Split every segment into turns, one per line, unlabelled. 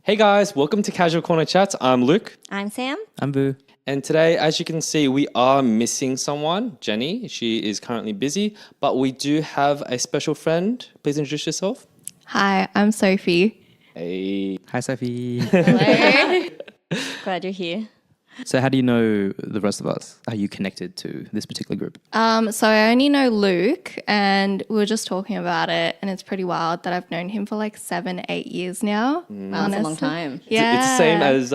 Hey guys, welcome to Casual Corner Chats. I'm Luke.
I'm Sam.
I'm Boo.
And today, as you can see, we are missing someone, Jenny. She is currently busy, but we do have a special friend. Please introduce yourself.
Hi, I'm Sophie.
Hey.
Hi, Sophie.
Hello. Glad you're here.
So how do you know the rest of us? Are you connected to this particular group?
So I only know Luke, and we were just talking about it, and it's pretty wild that I've known him for like 7-8 years now.
Wow, that's a long time.
Yeah,
It's the same as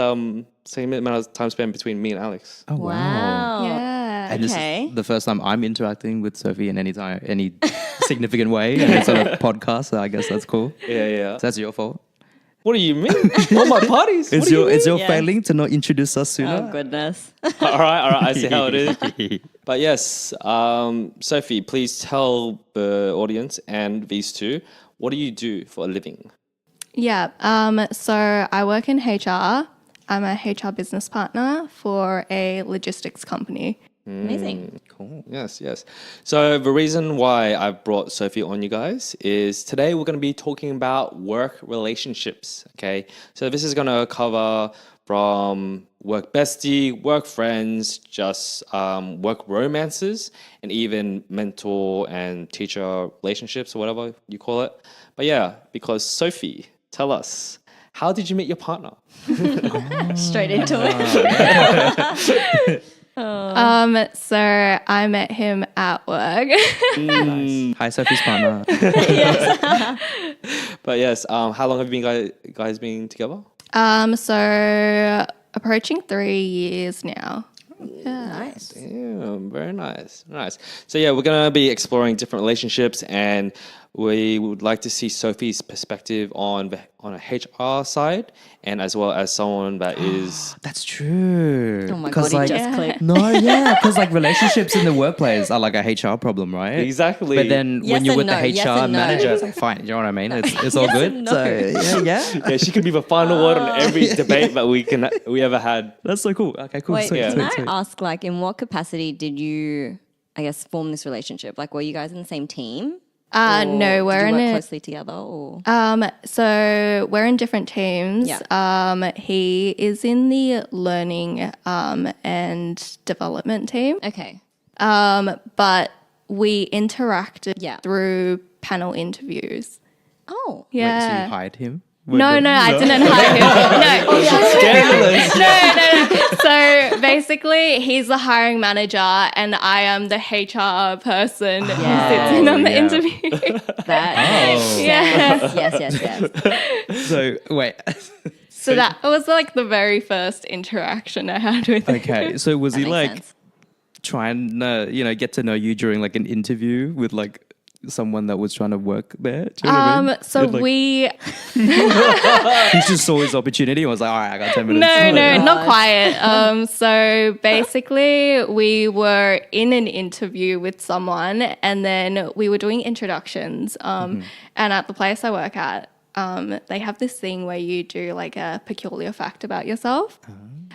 same amount of time spent between me and Alex.
Oh,
Wow.
Yeah.
And this
Okay.
is the first time I'm interacting with Sophie in any significant way. And it's on a podcast, so I guess that's cool.
Yeah.
So that's your fault.
What do you mean? All my parties.
It's your
Yeah.
failing to not introduce us sooner.
Oh, goodness.
All right. I see how it is. But yes, Sophie, please tell the audience and these two, what do you do for a living?
Yeah. So I work in HR. I'm a HR business partner for a logistics company.
Amazing.
Cool.
Yes. So the reason why I've brought Sophie on, you guys, is today we're going to be talking about work relationships, okay? So this is going to cover from work bestie, work friends, just work romances, and even mentor and teacher relationships or whatever you call it. But yeah, because Sophie, tell us, how did you meet your partner?
Straight into it.
So I met him at work.
Nice. Hi, Sophie's partner.
But yes, how long have you guys been together?
So approaching 3 years now.
Nice.
Damn, very nice. So yeah, we're going to be exploring different relationships, and we would like to see Sophie's perspective on a HR side, and as well as someone that is...
That's true.
Oh my
'Cause,
God, he
like,
just clicked.
No, yeah, because like relationships in the workplace are like a HR problem, right?
Exactly.
But then
Yes
when you're
and
with
no,
the
yes
HR
and no.
manager, it's like fine. You know what I mean? It's all
Yes
good.
and no.
So yeah.
Yeah, she could be the final word on every debate that we ever had.
That's so cool. Okay, cool.
Wait,
Sweet,
can
sweet,
I
sweet.
ask, like, in what capacity did you, I guess, form this relationship? Like, were you guys in the same team?
No,
Or
we're
did you
in
work
a
closely together, or
So we're in different teams.
Yeah.
He is in the learning and development team.
okay,
But we interacted
Yeah.
through panel interviews.
oh,
Wait, so
Yeah.
you hired him?
No, I didn't hire him. No.
Scandalous.
No. So basically, he's the hiring manager, and I am the HR person who sits in on the
yeah.
interview.
that
Oh.
yes.
So wait.
So that was like the very first interaction I had with him.
Okay, so was he
That
like
makes sense.
trying to get to know you during like an interview with like someone that was trying to work there? Do you know what I mean?
So
And, like,
we
he just saw his opportunity and was like, all right, I got 10 minutes.
No, not quite. So basically, we were in an interview with someone, and then we were doing introductions. And at the place I work at, they have this thing where you do like a peculiar fact about yourself.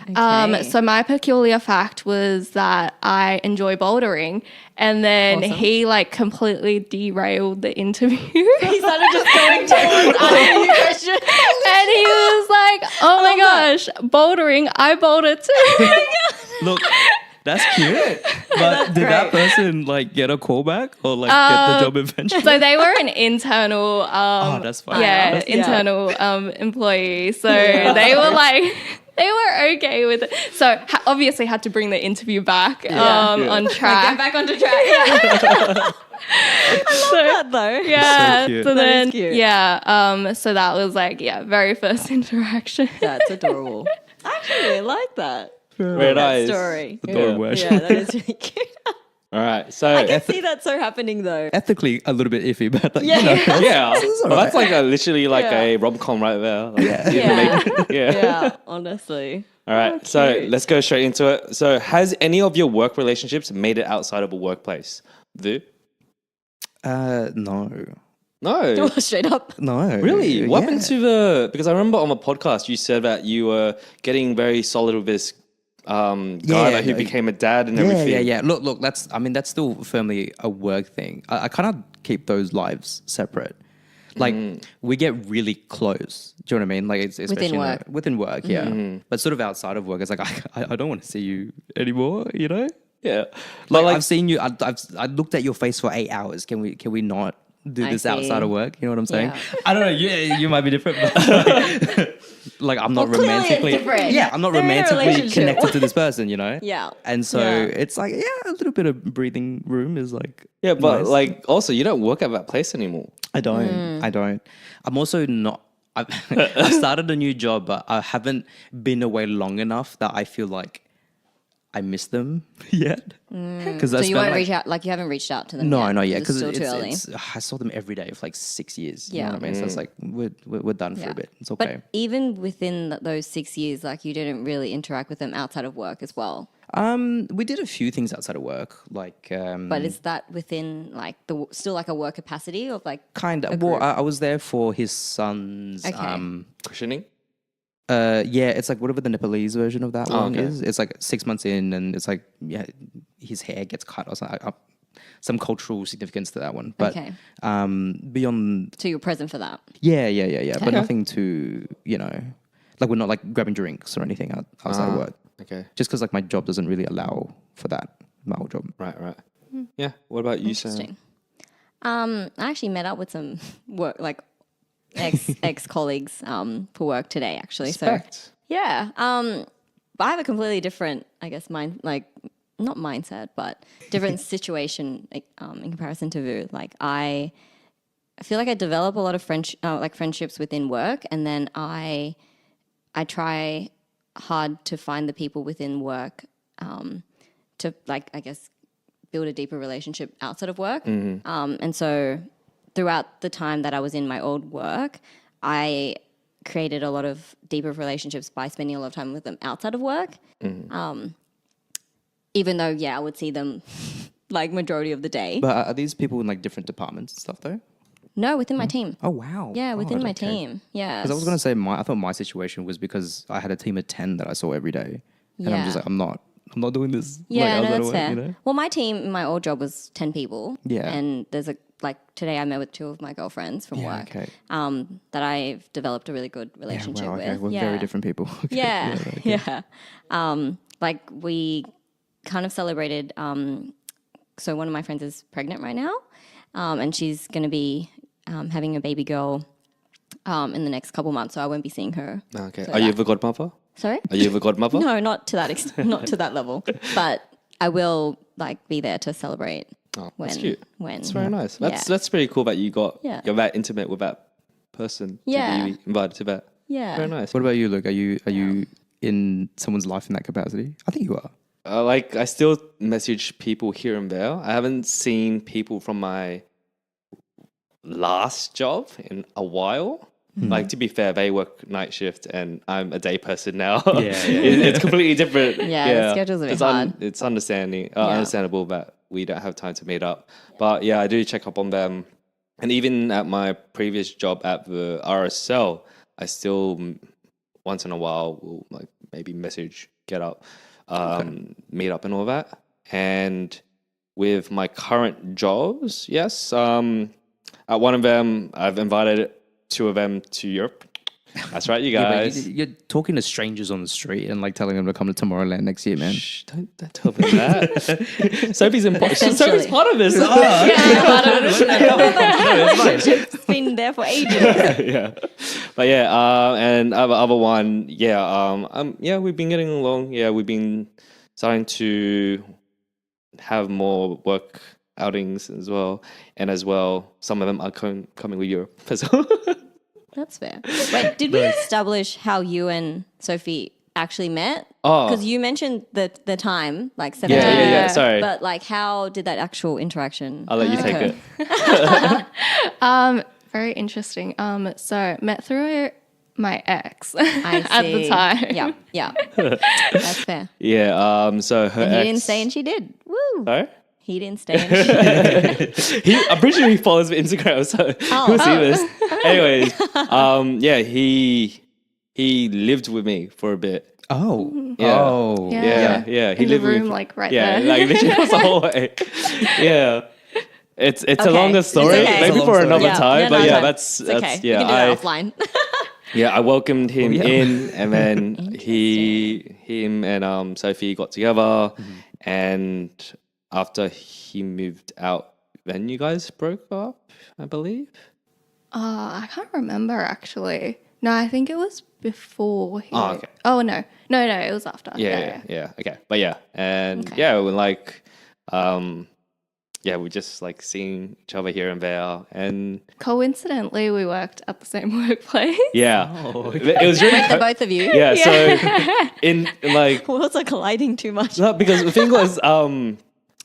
Okay.
So my peculiar fact was that I enjoy bouldering, and then
Awesome.
he like completely derailed the interview.
He started just going towards asking you questions.
And he was like, oh my gosh, bouldering, I boulder too.
Look, that's cute. But did that person like get a callback or like get the job eventually?
So they were an internal,
that's fine.
yeah,
That's-
internal employee. So they were like, they were okay with it. So obviously had to bring the interview back on
Get
track.
back onto track. Yeah.
So,
That though.
yeah.
So cute.
So
That
then,
is cute.
yeah. So that was like, very first interaction.
That's adorable. I actually really like that.
Very nice.
Story.
Adorable,
Yeah, that is really cute.
All right. So
I can see that so happening though.
Ethically a little bit iffy, but like,
Yeah.
yeah,
is all
well, that's
right.
like literally like
Yeah.
a rom-com right there. Like,
Yeah.
yeah.
Yeah, honestly.
All right, so
cute.
let's go straight into it. So, has any of your work relationships made it outside of a workplace? Vu?
No.
No.
Straight up.
No.
Really? What happened
Yeah.
to the... Because I remember on the podcast, you said that you were getting very solid with this guy that who
no,
became a dad and
Yeah,
everything.
yeah. Look, that's still firmly a work thing. I cannot keep those lives separate. Like we get really close. Do you know what I mean? Like it's especially
work.
within work, yeah. But sort of outside of work, it's like I don't want to see you anymore. You know?
Yeah.
Like,
Like,
I've seen you. I looked at your face for 8 hours. Can we not do
I
this
see.
outside of work? You know what I'm saying?
Yeah.
I don't know. You might be different, but like I'm not
Well, clearly it's
romantically.
different.
Yeah, I'm not
They're in a
romantically
relationship.
connected to this person. You know?
Yeah.
And so
Yeah.
it's like a little bit of breathing room is like
yeah, but
nice.
like also you don't work at that place anymore.
I don't. I don't. I'm also not. I've started a new job, but I haven't been away long enough that I feel like I miss them yet. Because
So you won't reach out, like you haven't reached out to them
No,
yet?
not yet.
It's
Because
still too early.
I saw them every day for like 6 years. You
Yeah.
know what I mean? So it's like we're done for
Yeah.
a bit. It's okay.
But even within those 6 years, like you didn't really interact with them outside of work as well.
We did a few things outside of work, like
But is that within like still like a work capacity of like
kind
a
of. Well,
group?
I was there for his son's.
Okay.
Cushioning?
Yeah, it's like whatever the Nepalese version of that one
okay.
is. It's like 6 months in, and it's like his hair gets cut or something. Some cultural significance to that one, but
Okay.
beyond,
So you're present for that.
yeah. But
Okay.
nothing to like we're not like grabbing drinks or anything outside of work.
Okay.
Just because like my job doesn't really allow for that. My old job.
Right. Yeah. What about you, Sam?
Interesting. I actually met up with some work like ex colleagues for work today actually.
Respect.
So yeah. But I have a completely different, I guess, not mindset, but different situation in comparison to Vu. Like I feel like I develop a lot of friendships within work, and then I try hard to find the people within work to like I guess build a deeper relationship outside of work. And so throughout the time that I was in my old work, I created a lot of deeper relationships by spending a lot of time with them outside of work. Even though, I would see them like majority of the day.
But are these people in like different departments and stuff though?
No, within my team.
Oh wow.
Yeah, within my
okay.
team. Yeah.
Because I was gonna say I thought my situation was because I had a team of 10 that I saw every day, and I'm just
Yeah.
like I'm not doing this.
Yeah,
like,
no,
outside
that's
of work,
fair.
you know?
Well, my team, in my old job was 10 people.
Yeah.
And there's today I met with 2 of my girlfriends from
Yeah,
work.
okay.
That I've developed a really good relationship
Yeah, wow, okay.
with.
We're very different people. Okay.
Yeah.
okay.
Yeah. Like we kind of celebrated, so one of my friends is pregnant right now, and she's going to be having a baby girl in the next couple months, so I won't be seeing her.
Okay.
So
Are you
that-
the godmother?
Sorry?
Are you the godmother?
No, not to that not to that level, but I will be there to celebrate.
Oh,
When,
that's cute.
When
That's very nice.
Yeah.
That's pretty cool that
Yeah.
you're that intimate with that person.
Yeah.
To be invited to that.
Yeah.
Very nice.
What about you, Luke? Are you in someone's life in that capacity? I think you are.
I still message people here and there. I haven't seen people from my last job in a while. Like, to be fair, they work night shift and I'm a day person now. It's completely different.
Yeah, the schedule's a bit hard.
It's understandable that we don't have time to meet up. But yeah, I do check up on them. And even at my previous job at the RSL, I still once in a while will like maybe message, get up, meet up and all that. And with my current jobs, yes, at one of them, I've invited 2 of them to Europe. That's right, you
Yeah, but
guys.
you're talking to strangers on the street and like telling them to come to Tomorrowland next year, man.
Shh, don't tell them that. Sophie's important. Sophie's
Essentially.
part of this.
It's been there for ages.
Yeah. But yeah, and other one, we've been getting along. Yeah, we've been starting to have more work outings as well. And as well, some of them are coming with Europe as well.
That's fair. Wait, did we establish how you and Sophie actually met?
Oh.
Because you mentioned the time, like 17.
Yeah. Sorry.
But like, how did that actual interaction?
I'll let you take
occur?
it.
Very interesting. So met through my ex
I
at the
see.
time.
Yeah. That's fair.
Yeah. So her
And he
ex.
didn't say, and she did. Woo.
Sorry?
He didn't stay, and she did.
I'm pretty sure he follows me on Instagram, so he'll see this. Anyways, he lived with me for a bit.
Oh.
Yeah.
Oh.
Yeah.
Yeah. He
In the
lived with
room,
me.
like right
Yeah,
there.
like literally across the hallway. Yeah. It's a
Okay.
longer
It's
story,
okay.
maybe
It's a
for
long
another
story.
time.
Yeah,
but
no,
yeah,
no.
that's
It's okay.
yeah.
We can do that offline.
Yeah, I welcomed him
yeah.
in, and then him and Sophie got together, and after he moved out, then you guys broke up, I believe.
I can't remember actually. No, I think it was before he.
Oh, okay.
Oh no, it was after.
Yeah. Okay, but yeah, and
Okay.
yeah, we're like, we just like seeing each other here and there, and
Coincidentally, we worked at the same workplace.
yeah,
Oh,
it was really
The both of you.
yeah. So in like
Worlds are colliding too much.
no, because the thing was,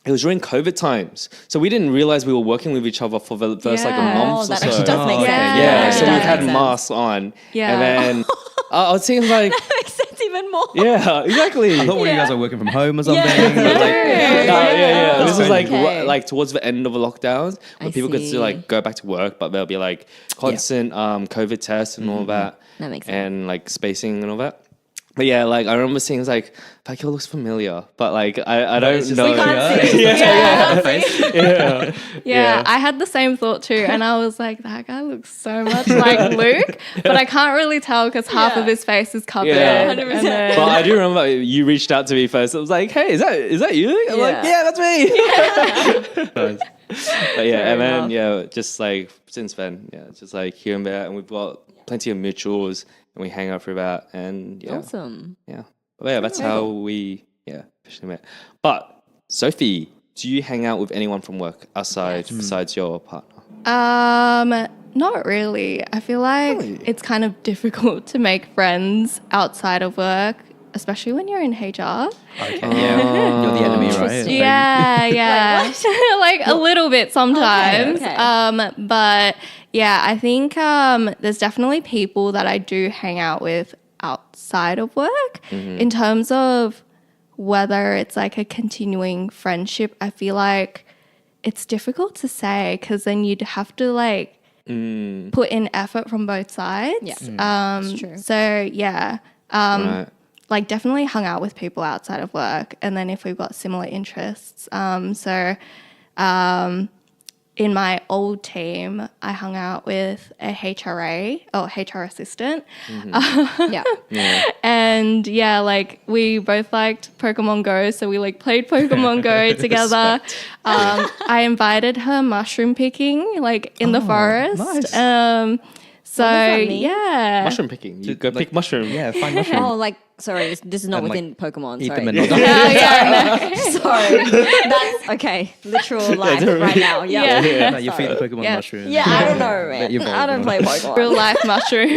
it was during COVID times, so we didn't realize we were working with each other for the first like a
Yeah.
month
Oh,
or
that
so.
actually does make
Oh,
sense.
okay.
Yeah,
Yeah.
so we
That
had
makes sense.
masks on,
Yeah.
and then I was seeing like,
That makes sense even more.
yeah, exactly.
I thought one of you guys were working from home or something.
Yeah.
I was like,
Yeah. This was like
Okay.
like towards the end of the lockdowns, where
I
people could
see.
still like go back to work, but there'll be like constant COVID tests and all that,
That makes sense.
and like spacing and all that. But yeah, like I remember seeing like that girl looks familiar, but like I don't
it's just
know.
like,
can't see.
yeah.
Yeah, I had the same thought too, and I was like, that guy looks so much like Luke, but I can't really tell because half of his face is covered.
Yeah.
and
100%.
then-
But I do remember you reached out to me first. I was like, "Hey, is that you?" I'm like,
Yeah.
"Yeah, that's me."
Nice.
But yeah,
Fair
and then
enough.
yeah, just like since then, yeah, it's just like here and there, and we've got plenty of mutuals, and we hang out for that, and yeah,
Awesome.
yeah, but yeah, that's how we officially met. But Sophie, do you hang out with anyone from work outside besides your partner?
Not really. I feel like it's kind of difficult to make friends outside of work, especially when you're in HR.
Okay, yeah. You're the enemy, right?
Interesting.
Yeah. Like a little bit sometimes.
Okay.
But yeah, I think there's definitely people that I do hang out with outside of work. In terms of whether it's like a continuing friendship, I feel like it's difficult to say because then you'd have to like put in effort from both sides.
Yeah.
That's
true.
So yeah.
Right.
Like definitely hung out with people outside of work, and then if we've got similar interests. In my old team, I hung out with a HR assistant.
Yeah.
And yeah, like we both liked Pokemon Go, so we like played Pokemon Go together. I invited her mushroom picking, like in the forest.
nice.
So
that mean?
yeah,
Mushroom picking. You go
like-
pick mushroom.
Yeah, find mushroom.
Oh, like sorry, this is not
And, like,
within Pokemon.
Eat
Sorry.
them and not
Sorry, that's okay. Literal life right now. Yeah.
Yeah.
No, you feed the Pokemon
Yeah.
mushroom.
Yeah, I don't know, man.
You're
I don't play Pokemon.
real life mushrooms.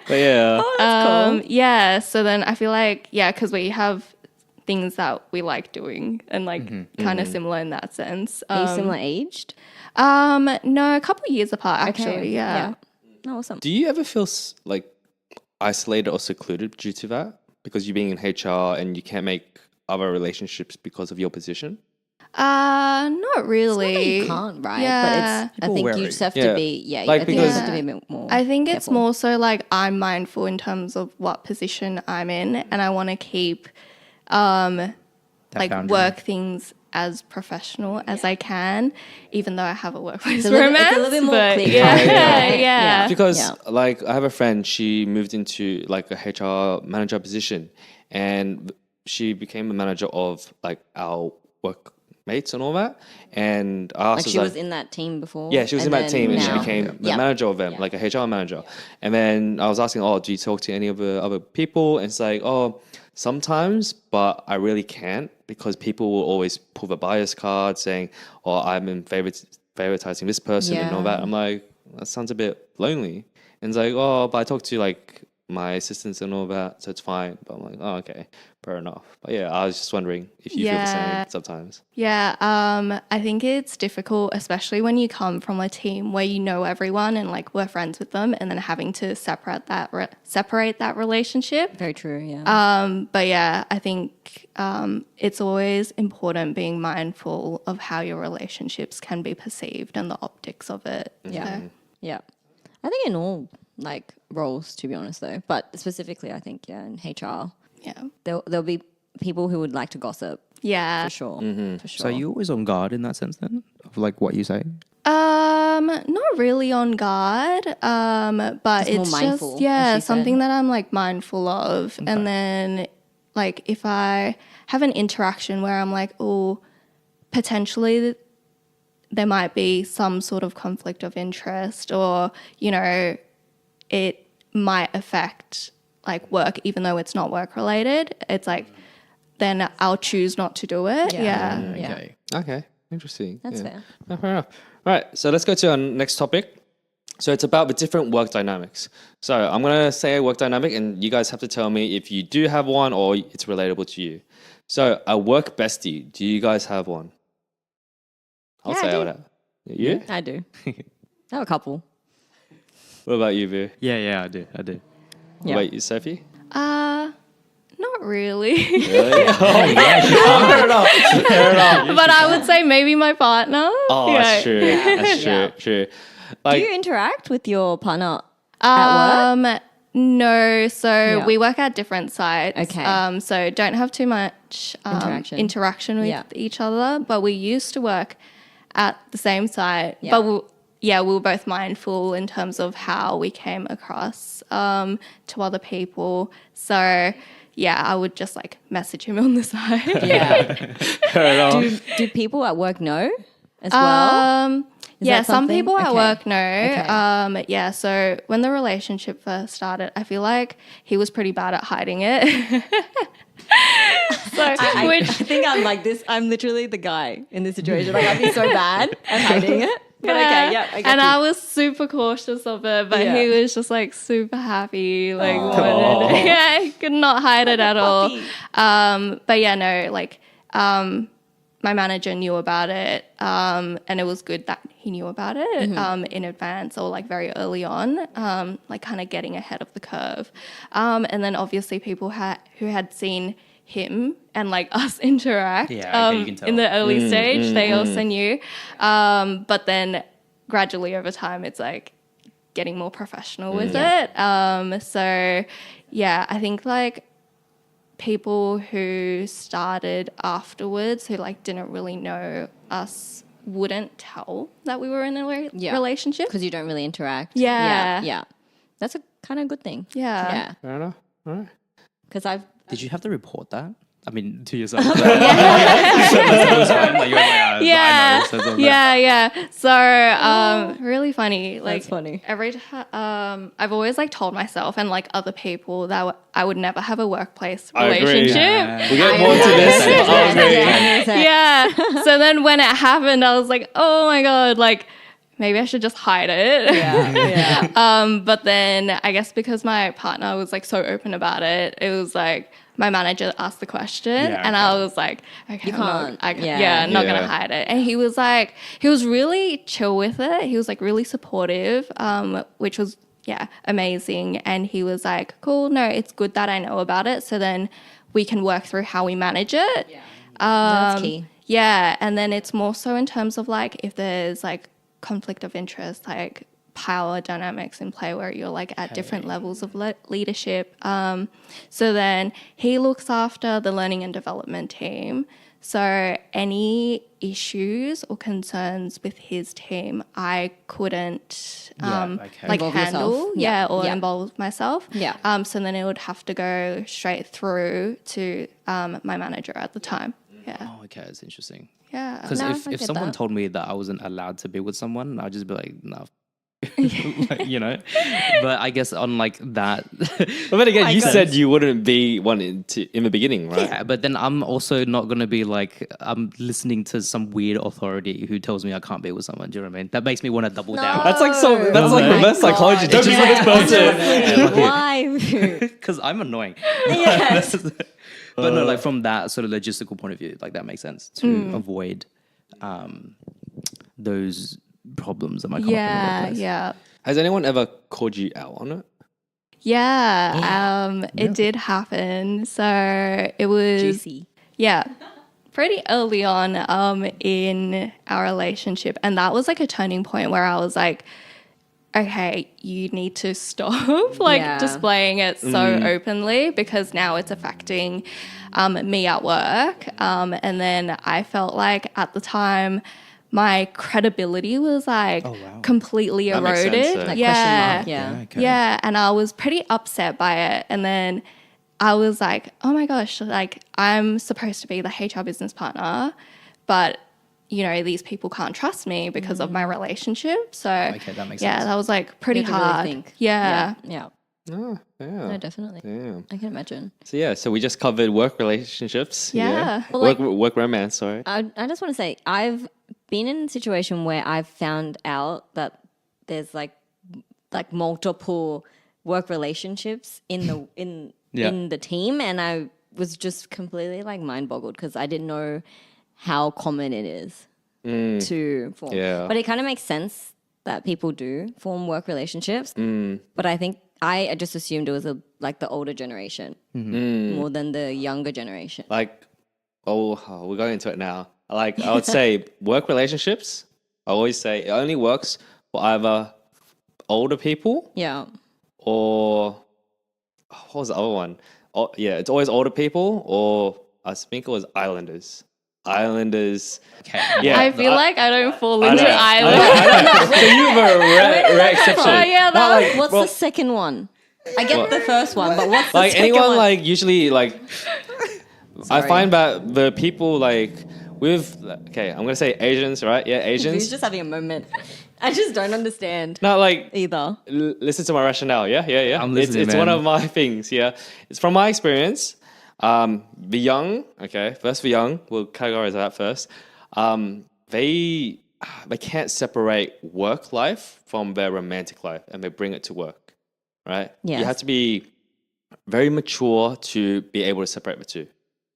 But yeah.
Oh, that's cool.
Yeah, so then I feel like, yeah, because we have things that we like doing and like kind of similar in that sense.
Are you similar aged?
No, a couple of years apart actually.
Okay.
Yeah.
Oh, awesome.
Do you ever feel like isolated or secluded due to that? Because you're being in HR and you can't make other relationships because of your position?
Not really.
You can't, right?
Yeah.
But it's. I
People
think
wary.
you just have
Yeah.
to be. Yeah.
Like,
I think you just
because-
have to be a bit more.
I think it's
careful.
more so like I'm mindful in terms of what position I'm in, and I want to keep like
boundary.
work things as professional as I can, even though I have a workplace
a little- it's a
romance.
little bit more
but
clear-cut,
yeah,
right?
yeah.
Because
Yeah.
like I have a friend, she moved into like a HR manager position, and she became the manager of like our workmates and all that. And I asked
Like
her,
she was in that team before.
yeah, she was in
and
that
then
team, and she
now-
became the
Yeah.
manager of them,
Yeah.
like a HR manager. And then I was asking, "Oh, do you talk to any of the other people?" And it's like, "Oh, sometimes, but I really can't because people will always pull the bias card, saying, "Oh, I'm in favoritizing this person and all
Yeah.
that." I'm like, that sounds a bit lonely. And it's like, "Oh, but I talk to like my assistants and all that, so it's fine." But I'm like, "Oh, okay, fair enough." But yeah, I was just wondering if you feel the
Yeah.
same sometimes.
Yeah, I think it's difficult, especially when you come from a team where you know everyone and like we're friends with them, and then having to separate that relationship.
Very true. Yeah.
But yeah, I think it's always important being mindful of how your relationships can be perceived and the optics of it.
Yeah.
So,
Yeah. I think in all like roles, to be honest, though, but specifically, I think in HR,
yeah,
there'll be people who would like to gossip
yeah.
for sure. For sure.
So are you always on guard in that sense then? of like what you say?
Not really on guard, but
Just more
it's
mindful,
just
as she
something
said.
that I'm like mindful of. And then like if I have an interaction where I'm like, oh, potentially there might be some sort of conflict of interest, or you know, it might affect like work even though it's not work related. It's like then I'll choose not to do it.
Yeah.
Yeah.
Yeah.
Okay.
Okay, interesting.
That's
yeah.
fair.
No, fair enough. All right, so let's go to our next topic. So it's about the different work dynamics. So I'm gonna say a work dynamic, and you guys have to tell me if you do have one or it's relatable to you. So a work bestie. Do you guys have one? I'll
Yeah, I
say I
do.
would have. You?
I do. I have a couple.
What about you, Vu?
Yeah, I do.
What
Yeah.
about you, Sophie?
Not really.
Really? Fair enough. Fair enough.
But I would say maybe my partner.
Oh, that's true. That's true.
Yeah.
True.
Do
Like,
you interact with your partner at work?
No, so
Yeah.
we work at different sites.
Okay.
So don't have too much interaction with
Yeah.
each other, but we used to work at the same site.
Yeah.
But we were both mindful in terms of how we came across to other people. So yeah, I would just like message him on the side.
Yeah.
fair enough.
do people at work know as well?
Yeah,
that
some
something?
people at
Okay.
work know.
Okay.
Yeah, so when the relationship first started, I feel like he was pretty bad at hiding it.
I think I'm like this. I'm literally the guy in this situation. Like I'd be so bad at hiding it. But okay, yeah. I get
and
you.
I was super cautious of it, but
Yeah.
he was just like super happy, like wanted, yeah, he could not hide it at all. But yeah, no, like my manager knew about it, and it was good that he knew about it in advance or like very early on, like kind of getting ahead of the curve. And then obviously people who had seen him and like us interact
Yeah, okay, you can tell.
in the early stage, they also knew. But then gradually over time, it's like getting more professional with it. So yeah, I think like people who started afterwards who like didn't really know us wouldn't tell that we were in a relationship.
because you don't really interact.
Yeah.
Yeah. That's a kind of good thing.
Yeah.
Yeah.
Fair enough. All right.
Because I've
Did you have to report that? I mean, to yourself.
Yeah. So, really funny. Like,
That's funny.
Every time, I've always like told myself and like other people that I would never have a workplace
I agree.
relationship.
We'll get more to this. but I agree.
Yeah. So then when it happened, I was like, oh my God, like maybe I should just hide it.
Yeah.
But then I guess because my partner was like so open about it, it was like my manager asked the question and I was like, okay,
You can't.
I'm
Yeah.
not
Yeah.
gonna hide it. And he was like, he was really chill with it. He was like really supportive, which was amazing. And he was like, cool, no, it's good that I know about it. So then we can work through how we manage it. Yeah.
That's key.
Yeah. And then it's more so in terms of like if there's like conflict of interest, like power dynamics in play where you're like at different levels of leadership. So then he looks after the learning and development team. So any issues or concerns with his team, I couldn't like
Involve
handle,
yourself. Yeah.
or
Yeah.
involve myself.
Yeah.
So then it would have to go straight through to my manager at the time. Yeah.
Oh, okay, that's interesting.
Yeah.
Because
No, I
if
get
someone
that.
told me that I wasn't allowed to be with someone, I'd just be like, no. Like, you know, but I guess on like that,
But then again, you said you wouldn't be one in the beginning, right?
yeah. But then I'm also not gonna be like I'm listening to some weird authority who tells me I can't be with someone. Do you know what I mean? That makes me want to double down.
That's like that's like
Oh my
reverse psychology.
God.
Don't be with this person.
Why?
Because I'm annoying.
Yes.
But no, like from that sort of logistical point of view, like that makes sense to avoid those problems that might come up in the workplace.
Yeah.
Has anyone ever called you out on it?
Yeah. It did happen. So it was
Juicy.
Yeah. Pretty early on in our relationship. And that was like a turning point where I was like, okay, you need to stop like
Yeah.
displaying it so openly because now it's affecting me at work. And then I felt like at the time my credibility was like completely
That makes sense,
eroded.
though.
Like
Yeah.
question mark. Yeah.
Okay.
Yeah, and I was pretty upset by it. And then I was like, oh my gosh, like I'm supposed to be the HR business partner, but you know, these people can't trust me because of my relationship. So
Okay, that makes
yeah,
sense.
that was like pretty
You have to really
hard.
think.
Yeah.
Yeah.
Oh, yeah.
No, definitely.
Yeah.
I can imagine.
So yeah, so we just covered work relationships.
Yeah.
Well, like-
work romance. Sorry.
I just want to say I've been in a situation where I've found out that there's like multiple work relationships in the in the team, and I was just completely like mind boggled because I didn't know how common it is to form.
Yeah.
But it kind of makes sense that people do form work relationships. But I think I just assumed it was like the older generation more than the younger generation.
Like, we're going into it now. Like, I would say work relationships, I always say it only works for either older people
Yeah.
or what was the other one? Oh, yeah, it's always older people, or I think it was Islanders. Islanders.
Okay.
Yeah,
I feel like I don't fall
I
into
know,
island.
So you were a rare exception.
Oh, yeah, that
Not
was-
like,
What's
well,
the second one? I get the first one, but what's the
like
second
anyone
one?
like usually like I
Sorry.
find that the people like with okay, I'm gonna say Asians, right? Yeah,
He's
Asians.
just having a moment. I just don't understand
Not like
either.
listen to my rationale. Yeah.
I'm listening,
it's one
man.
of my things. Yeah, it's from my experience. The young, okay, first the young, we'll categorize that first. They can't separate work life from their romantic life, and they bring it to work, right?
Yes.
You have to be very mature to be able to separate the two,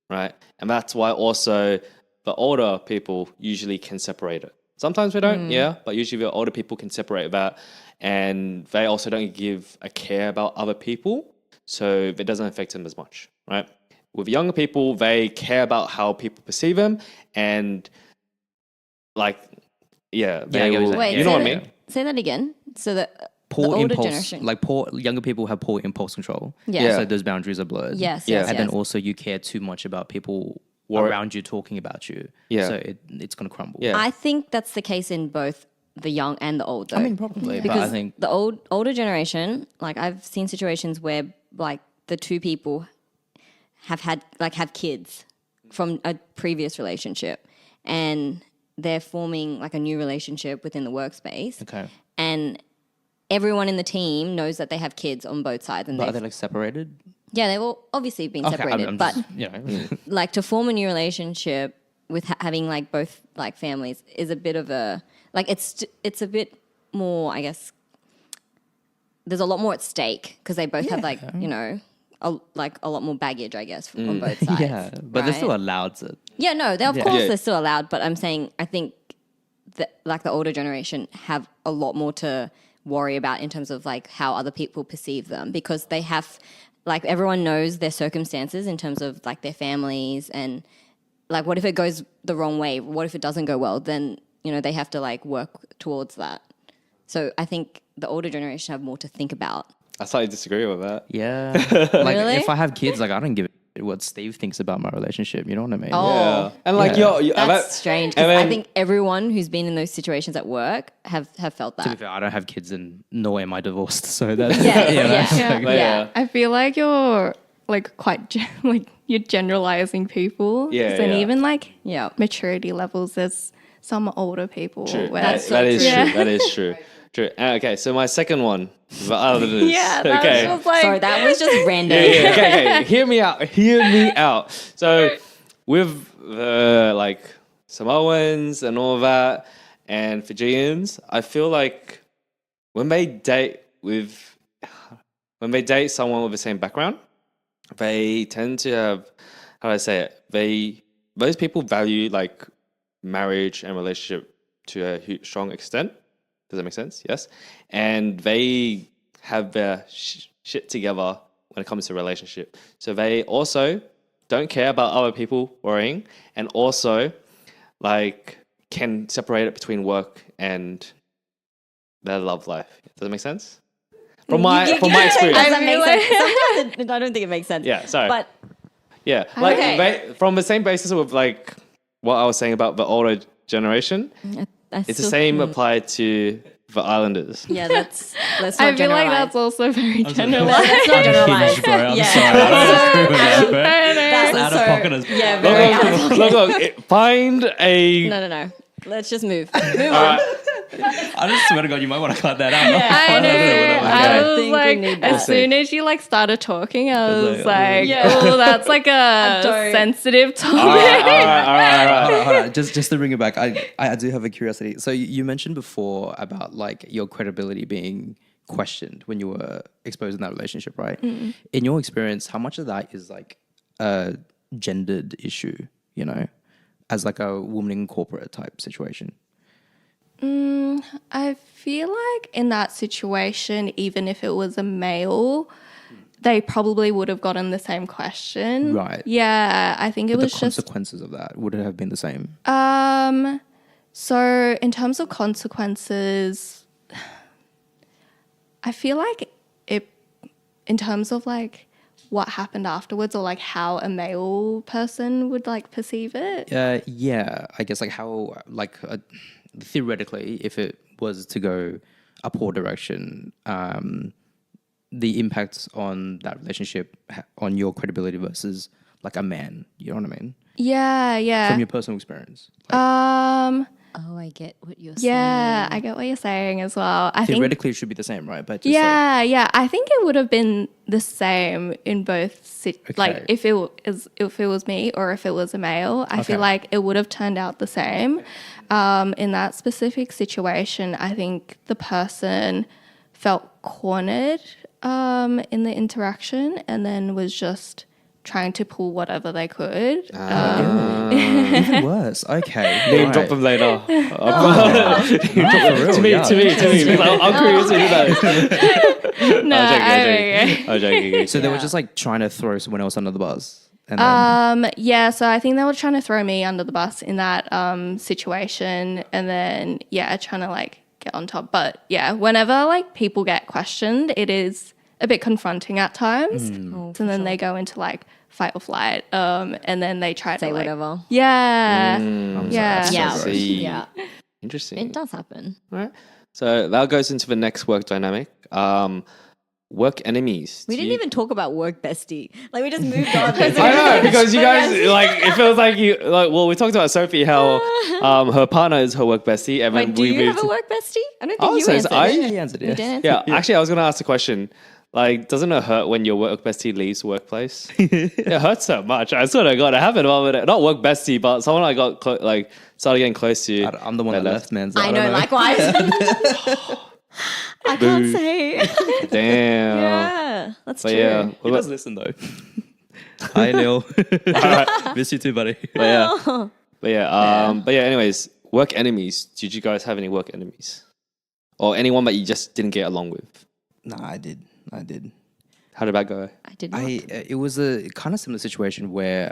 right? And that's why also the older people usually can separate it. Sometimes we don't, yeah, but usually the older people can separate that, and they also don't give a care about other people, so it doesn't affect them as much, right? With younger people, they care about how people perceive them, and like, yeah, they
I get what
will,
you're
Wait,
saying.
you know
say
what I
that-
mean?
Say that again. So that
Poor
the older
impulse,
generation.
like poor younger people have poor impulse control.
Yeah.
So those boundaries are blurred.
Yes,
Yeah.
yes,
And then
yes.
also you care too much about people
Worry-
around you talking about you.
Yeah.
So it's gonna crumble.
Yeah.
I think that's the case in both the young and the old. Though.
I mean probably, but
because
I think
the older generation, like I've seen situations where like the two people have kids from a previous relationship, and they're forming like a new relationship within the workspace.
okay.
And everyone in the team knows that they have kids on both sides, and
But are
they've
they like separated?
yeah, they've all obviously been
Okay,
separated,
I'm
but
just, you know.
like to form a new relationship with having like both like families is a bit of a like it's a bit more, I guess. There's a lot more at stake because they both have like you know a lot more baggage, I guess, on both sides.
yeah, but they're still
right?
allowed to.
Yeah, no, of
Yeah.
course
Yeah.
they're still allowed, but I'm saying I think that like the older generation have a lot more to worry about in terms of like how other people perceive them, because they have like everyone knows their circumstances in terms of like their families, and like what if it goes the wrong way? What if it doesn't go well? Then, you know, they have to like work towards that. So I think the older generation have more to think about.
I slightly disagree with that.
Yeah. Like
Really?
if I have kids, like I don't give a what Steve thinks about my relationship. You know what I mean?
Oh.
Yeah. And like
Yeah.
That's strange, because
and
I
then-
think everyone who's been in those situations at work have felt
To be
that.
fair, I don't have kids and nor am I divorced. So that's
Yeah,
you know,
yeah.
Yeah.
But yeah.
I feel like you're like quite like you're generalizing people.
Yeah,
And
yeah.
even like
Yeah.
maturity levels, there's some older people
True.
where
That's so
that is
true.
true. That is true. True. Okay, so my second one, the others.
yeah, that
okay.
was like
Sorry, that was just random.
Yeah. Okay. Hear me out. Hear me out. So with the like Samoans and all that and Fijians, I feel like when they date someone with the same background, they tend to have, how do I say it? Those people value like marriage and relationship to a strong extent. Does that make sense? Yes. And they have their shit together when it comes to relationship. So they also don't care about other people worrying, and also like can separate it between work and their love life. Does that make sense? From my experience.
Does that
I
make
feel
sense? Sometimes I don't think it makes sense.
Yeah, sorry.
But
Yeah, like
Okay.
from the same basis with like what I was saying about the older generation. It's the
still
same
think-
applied to the Islanders.
Yeah, let's not
I feel like
generalize.
that's also very generalized.
Let's not generalize.
Bro, I'm
Yeah.
sorry. I don't agree with that, bro.
That's
out of
so-
pocket as
Yeah, very out of pocket.
Look, find a.
No. Let's just move. Move on.
I just swear to God, you might want to cut that out.
I know.
Okay.
I was
think we
like,
need
as
that.
soon as you like started talking, I was like,
Yeah.
oh, that's like a
don't.
sensitive topic.
All right.
Hold on. Just to bring it back, I do have a curiosity. So you mentioned before about like your credibility being questioned when you were exposed in that relationship, right? In your experience, how much of that is like a gendered issue, you know, as like a woman in corporate type situation?
I feel like in that situation, even if it was a male, they probably would have gotten the same question.
Right.
Yeah, I think it
The
was just
consequences of that would it have been the same?
so in terms of consequences, I feel like it in terms of like what happened afterwards or like how a male person would like perceive it.
Yeah, I guess like how like theoretically, if it was to go a poor direction, the impacts on that relationship on your credibility versus like a man. You know what I mean?
Yeah.
From your personal experience.
Oh, I get what you're
Yeah,
saying.
I get what you're saying as well. I think
Theoretically, it should be the same, right? But just
yeah. I think it would have been the same in both. Like
Okay.
if it was me or if it was a male, I feel
Okay.
like it would have turned out the same. In that specific situation, I think the person felt cornered in the interaction and then was just trying to pull whatever they could.
even worse. Okay,
Name
right.
drop them later.
For real,
To me. Because I'm curious to hear that.
No,
I'm joking.
So they were just like trying to throw someone else under the bus. And then,
Yeah, so I think they were trying to throw me under the bus in that situation and then, trying to like get on top. But yeah, whenever like people get questioned, it is a bit confronting at times.
Oh,
And then they go into like fight or flight and then they try
Say
to like,
whatever.
Yeah. Yeah.
So
Yeah.
gross.
Yeah.
Interesting.
It does happen.
Right. So that goes into the next work dynamic. Work enemies.
We
Do
didn't
you-
even talk about work bestie. Like we just moved on.
I know because you guys like it feels like you like. Well, we talked about Sophie how her partner is her work bestie, and
Wait,
then
do
we
you
moved.
have a work bestie? I don't think
Oh,
you
so
answered.
I-
yeah, he answered
You
it.
didn't answer?
Yeah, actually, I was going to ask the question. Like, doesn't it hurt when your work bestie leaves the workplace? It hurts so much. I sort of got. I have it not work bestie, but someone I got started getting close to.
I'm the one
they
that left, man. So
I
don't
know, likewise. I can't say.
Damn.
Yeah, that's
But
true.
yeah,
He does listen though. Hi, Neil. Miss you too, buddy.
But yeah. Anyways, work enemies. Did you guys have any work enemies, or anyone that you just didn't get along with?
Nah, I did.
How did that go?
I did not.
It was a kind of similar situation where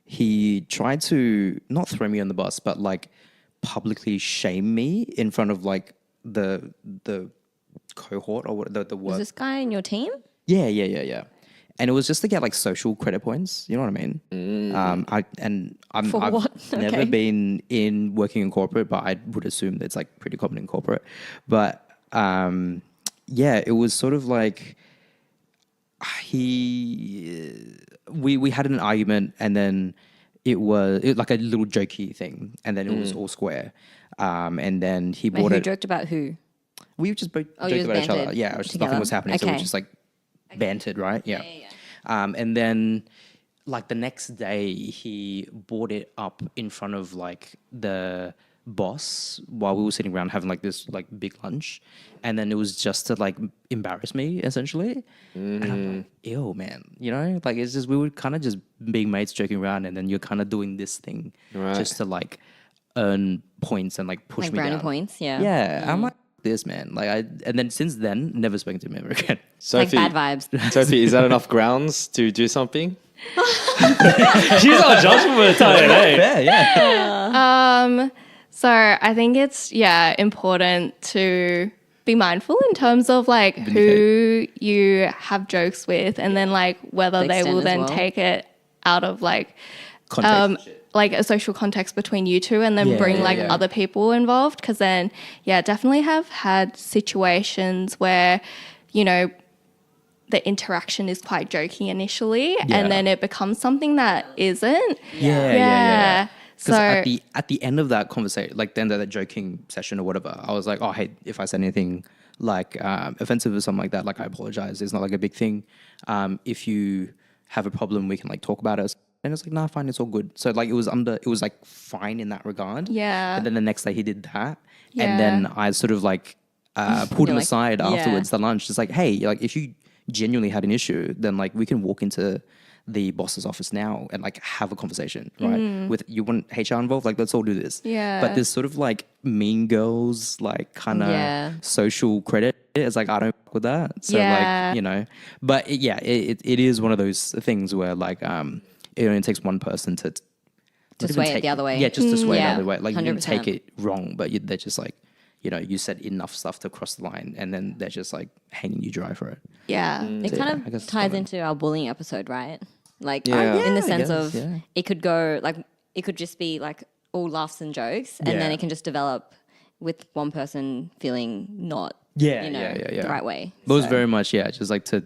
he tried to not throw me on the bus, but like publicly shame me in front of like the cohort or what the
Was
work.
this guy in your team?
Yeah. And it was just to get like social credit points. You know what I mean? I've
what?
never
Okay.
been in working in corporate, but I would assume that it's like pretty common in corporate. But it was sort of like we had an argument, and then it was like a little jokey thing, and then it was all square. And then he
Wait,
bought
who
it.
joked about who?
We just both
Oh,
joked
you
about
just
each other.
bantered
Yeah, it was just
together?
nothing was happening, so we
Okay.
just like bantered, right? Yeah. And then like the next day, he brought it up in front of like the boss while we were sitting around having like this like big lunch, and then it was just to like embarrass me essentially. And I'm like, ew, man, you know, like it's just we were kind of just being mates, joking around, and then you're kind of doing this thing just to like earn points and like push
Like
me
brownie
down.
points, yeah.
Yeah, I'm like this, man. Like and then since then, never spoken to him ever again.
Like
Sophie,
bad vibes.
Sophie, is that enough grounds to do something? She's not judgment for the time, hey?
Yeah.
So I think it's important to be mindful in terms of like who you have jokes with, and then like whether
The
they
extent
will
as
then
well.
take it out of like
Context.
like a social context between you two and then bring like other people involved. Because then, definitely have had situations where, you know, the interaction is quite jokey initially and then it becomes something that isn't.
Yeah.
So
at the end of that conversation, like the end of that joking session or whatever, I was like, oh, hey, if I said anything like offensive or something like that, like I apologize. It's not like a big thing. If you have a problem, we can like talk about it. And it's like, nah, fine, it's all good. So like it was like fine in that regard.
Yeah.
But then the next day he did that. And then I sort of like pulled him
like,
aside afterwards to lunch. Just like, hey, like if you genuinely had an issue, then like we can walk into the boss's office now and like have a conversation, right? With you want HR involved, like let's all do this.
Yeah.
But this sort of like mean girls, like kind of social credit. It's like I don't fuck with that. So like, you know, but it is one of those things where like it only takes one person to
sway it the other way.
Yeah, just to sway it the
Yeah,
other way. Like you didn't
100%.
take it wrong, but they're just like, you know, you said enough stuff to cross the line, and then they're just like hanging you dry for it.
It
So,
kind
I
of
guess
ties
common.
into our bullying episode, right? Like
Yeah.
in the
I
sense
guess,
of it could go like it could just be like all laughs and jokes, and then
Yeah.
it can just develop with one person feeling not
Yeah,
you know the right way.
But it was
So,
very much just like to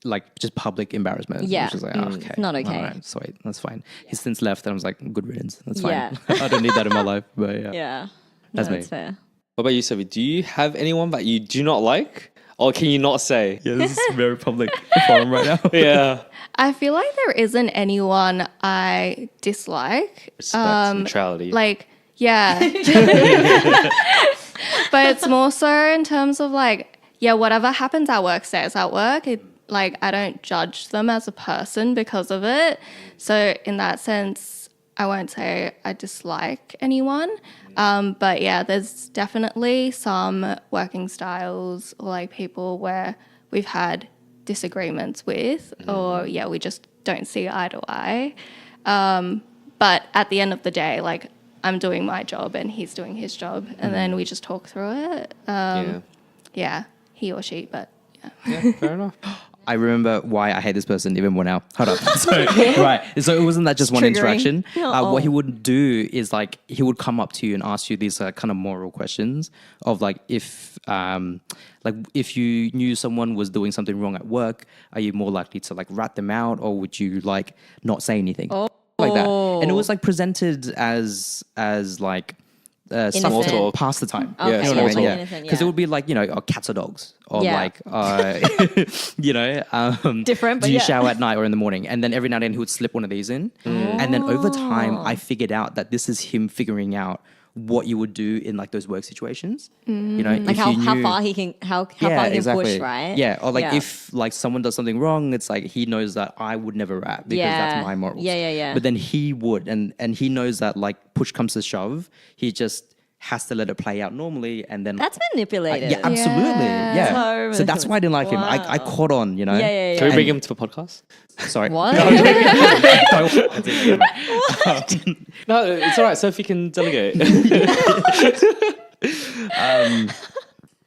like just public embarrassment.
Yeah.
Which is like, okay,
not okay.
All right, sweet, that's fine. He's since left, and I was like, good riddance. That's
Yeah.
fine. I don't need that in my life. But yeah.
yeah,
That's me.
that's fair.
What about you, Sophie? Do you have anyone that you do not like? Or can you not say?
Yeah, this is very public forum right now.
Yeah.
I feel like there isn't anyone I dislike.
Respect, neutrality.
Like, yeah. But it's more so in terms of like, whatever happens at work stays at work. Like, I don't judge them as a person because of it. So in that sense, I won't say I dislike anyone. But yeah, there's definitely some working styles or like people where we've had disagreements with, or we just don't see eye to eye. But at the end of the day, like I'm doing my job and he's doing his job, and then we just talk through it. He or she, but
Yeah, fair enough.
I remember why I hate this person even more now. Hold up. So it wasn't that just one
triggering.
interaction.
Oh.
What he would do is like he would come up to you and ask you these kind of moral questions of like if you knew someone was doing something wrong at work, are you more likely to like rat them out, or would you like not say anything like that? And it was like presented as like
Small
Innocent.
talk.
pass the time.
Okay,
Yeah,
You know
small
what I mean?
talk.
Innocent,
Because it would be like, cats or dogs, or
Yeah.
like,
Different, but
do you
yeah.
shower at night or in the morning? And then every now and then he would slip one of these in. And then over time, I figured out that this is him figuring out what you would do in like those work situations. You know,
Like
if
how
you knew-
far he can how far he can push, right?
Yeah, or like if like someone does something wrong, it's like he knows that I would never rap because
Yeah.
that's my morals.
Yeah.
But then he would, and he knows that like push comes to shove, he just has to let it play out normally, and then
That's manipulated.
yeah, absolutely, yeah.
So
So that's why I didn't like him. I caught on, you know.
Yeah.
Can we bring him to the podcast?
Sorry.
What?
No, it's all right. Sophie can delegate.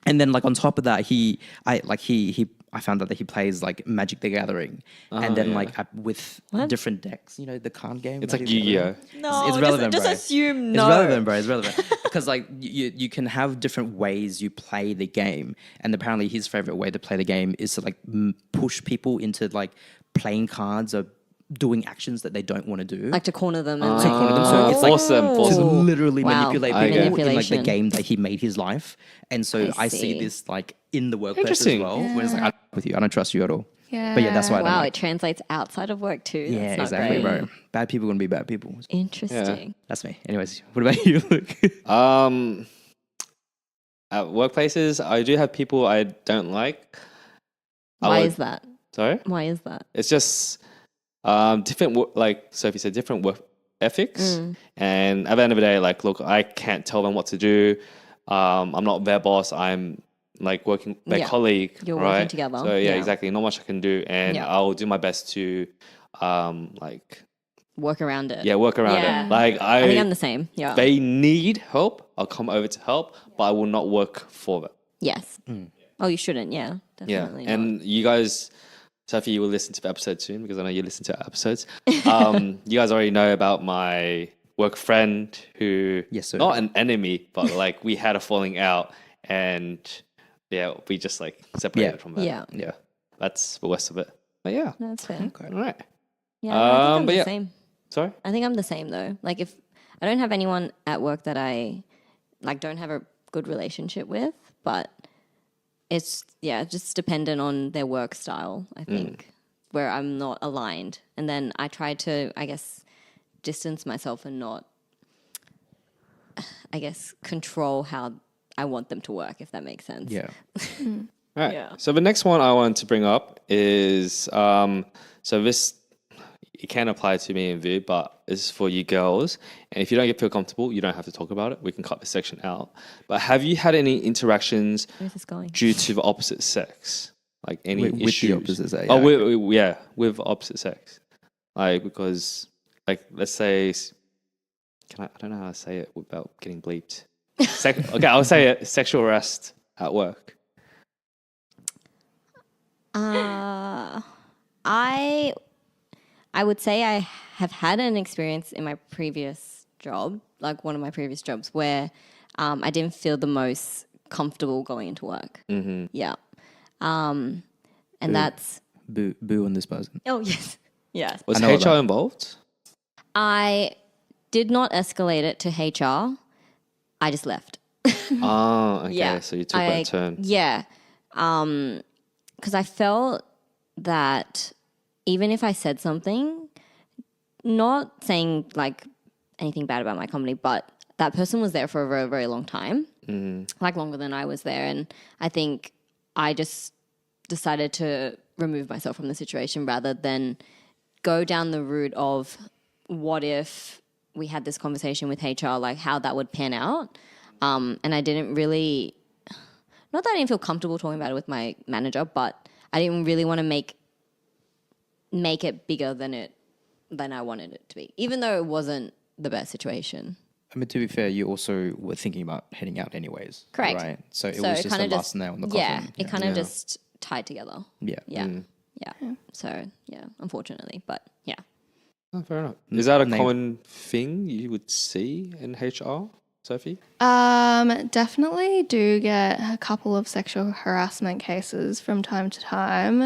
And then like on top of that, I found out that he plays like Magic the Gathering, and then like with different decks. You know the card game.
It's like
Magic the
Yu-Gi-Oh.
Gathering?
No,
It's relevant,
just
bro.
assume no.
It's relevant, bro. It's relevant because like you can have different ways you play the game, and apparently his favorite way to play the game is to like push people into like playing cards or doing actions that they don't want to do.
Like to corner them and
to corner them. So it's like
Force them.
to literally
Wow.
manipulate
Okay.
people in like the
Manipulation.
game that he made his life. And so
I
I see
see.
this like in the workplace as
Interesting.
well. Where it's like, I don't with you. I don't trust you at all.
Yeah.
But yeah, that's why I don't
wow,
like.
it translates outside of work too.
Yeah,
That's not
exactly,
great.
bro. Bad people gonna be bad people.
Interesting.
That's me. Anyways, what about you, Luke?
At workplaces, I do have people I don't like.
Why is that?
Sorry?
Why is that?
It's just different, like Sophie said, different work ethics. And at the end of the day, like, look, I can't tell them what to do. I'm not their boss. I'm like working their
Yeah.
colleague.
You're
right?
working together.
So yeah,
Yeah.
exactly. Not much I can do, and
Yeah.
I'll do my best to, like,
Work around it.
work around
Yeah.
it. Like
I think I'm the same. Yeah.
they need help. I'll come over to help, but I will not work for them.
yes. Oh, you shouldn't. Yeah.
Yeah,
Definitely. not.
and you guys Sophie, you will listen to the episode soon because I know you listen to our episodes. You guys already know about my work friend who,
Yes, sir.
not an enemy, but like we had a falling out and yeah, we just like separated from that.
Yeah.
Yeah. That's the worst of it. But yeah.
That's fair.
All right.
Yeah, I think I'm
but
the
yeah.
same.
Sorry?
I think I'm the same though. Like if I don't have anyone at work that I like don't have a good relationship with, but it's just dependent on their work style, I think, where I'm not aligned. And then I try to, I guess, distance myself and not, I guess, control how I want them to work, if that makes sense.
Yeah.
All right.
Yeah.
So the next one I want to bring up is so this it can apply to me and Viv, but it's for you girls. And if you don't feel comfortable, you don't have to talk about it. We can cut this section out. But have you had any interactions
Where's this going?
due to the opposite sex? Like any
With the
issues?
opposite sex,
Oh,
yeah.
with opposite sex. Like because, like, let's say, I don't know how to say it without getting bleeped. Okay, I'll say it. Sexual arrest at work.
I would say I have had an experience in my previous job, like one of my previous jobs, where I didn't feel the most comfortable going into work. Mm-hmm. Yeah. And that's...
Boo on this person.
Oh, yes. Yes.
Was
I know
HR
about-
involved?
I did not escalate it to HR. I just left.
Oh, okay.
Yeah.
So you took that turn.
Yeah. Because I felt that even if I said something, not saying like anything bad about my company, but that person was there for a very, very long time, like longer than I was there. And I think I just decided to remove myself from the situation rather than go down the route of what if we had this conversation with HR, like how that would pan out. And I didn't really, not that I didn't feel comfortable talking about it with my manager, but I didn't really want to make it bigger than I wanted it to be, even though it wasn't the best situation.
I mean, to be fair, you also were thinking about heading out anyways.
Correct.
Right. So it was just the last nail in the coffin.
Yeah, it kind of just tied together.
Yeah.
Yeah. Yeah. So, yeah, unfortunately, but yeah.
Oh, fair enough. Is that a
Name-
common thing you would see in HR, Sophie?
Definitely do get a couple of sexual harassment cases from time to time.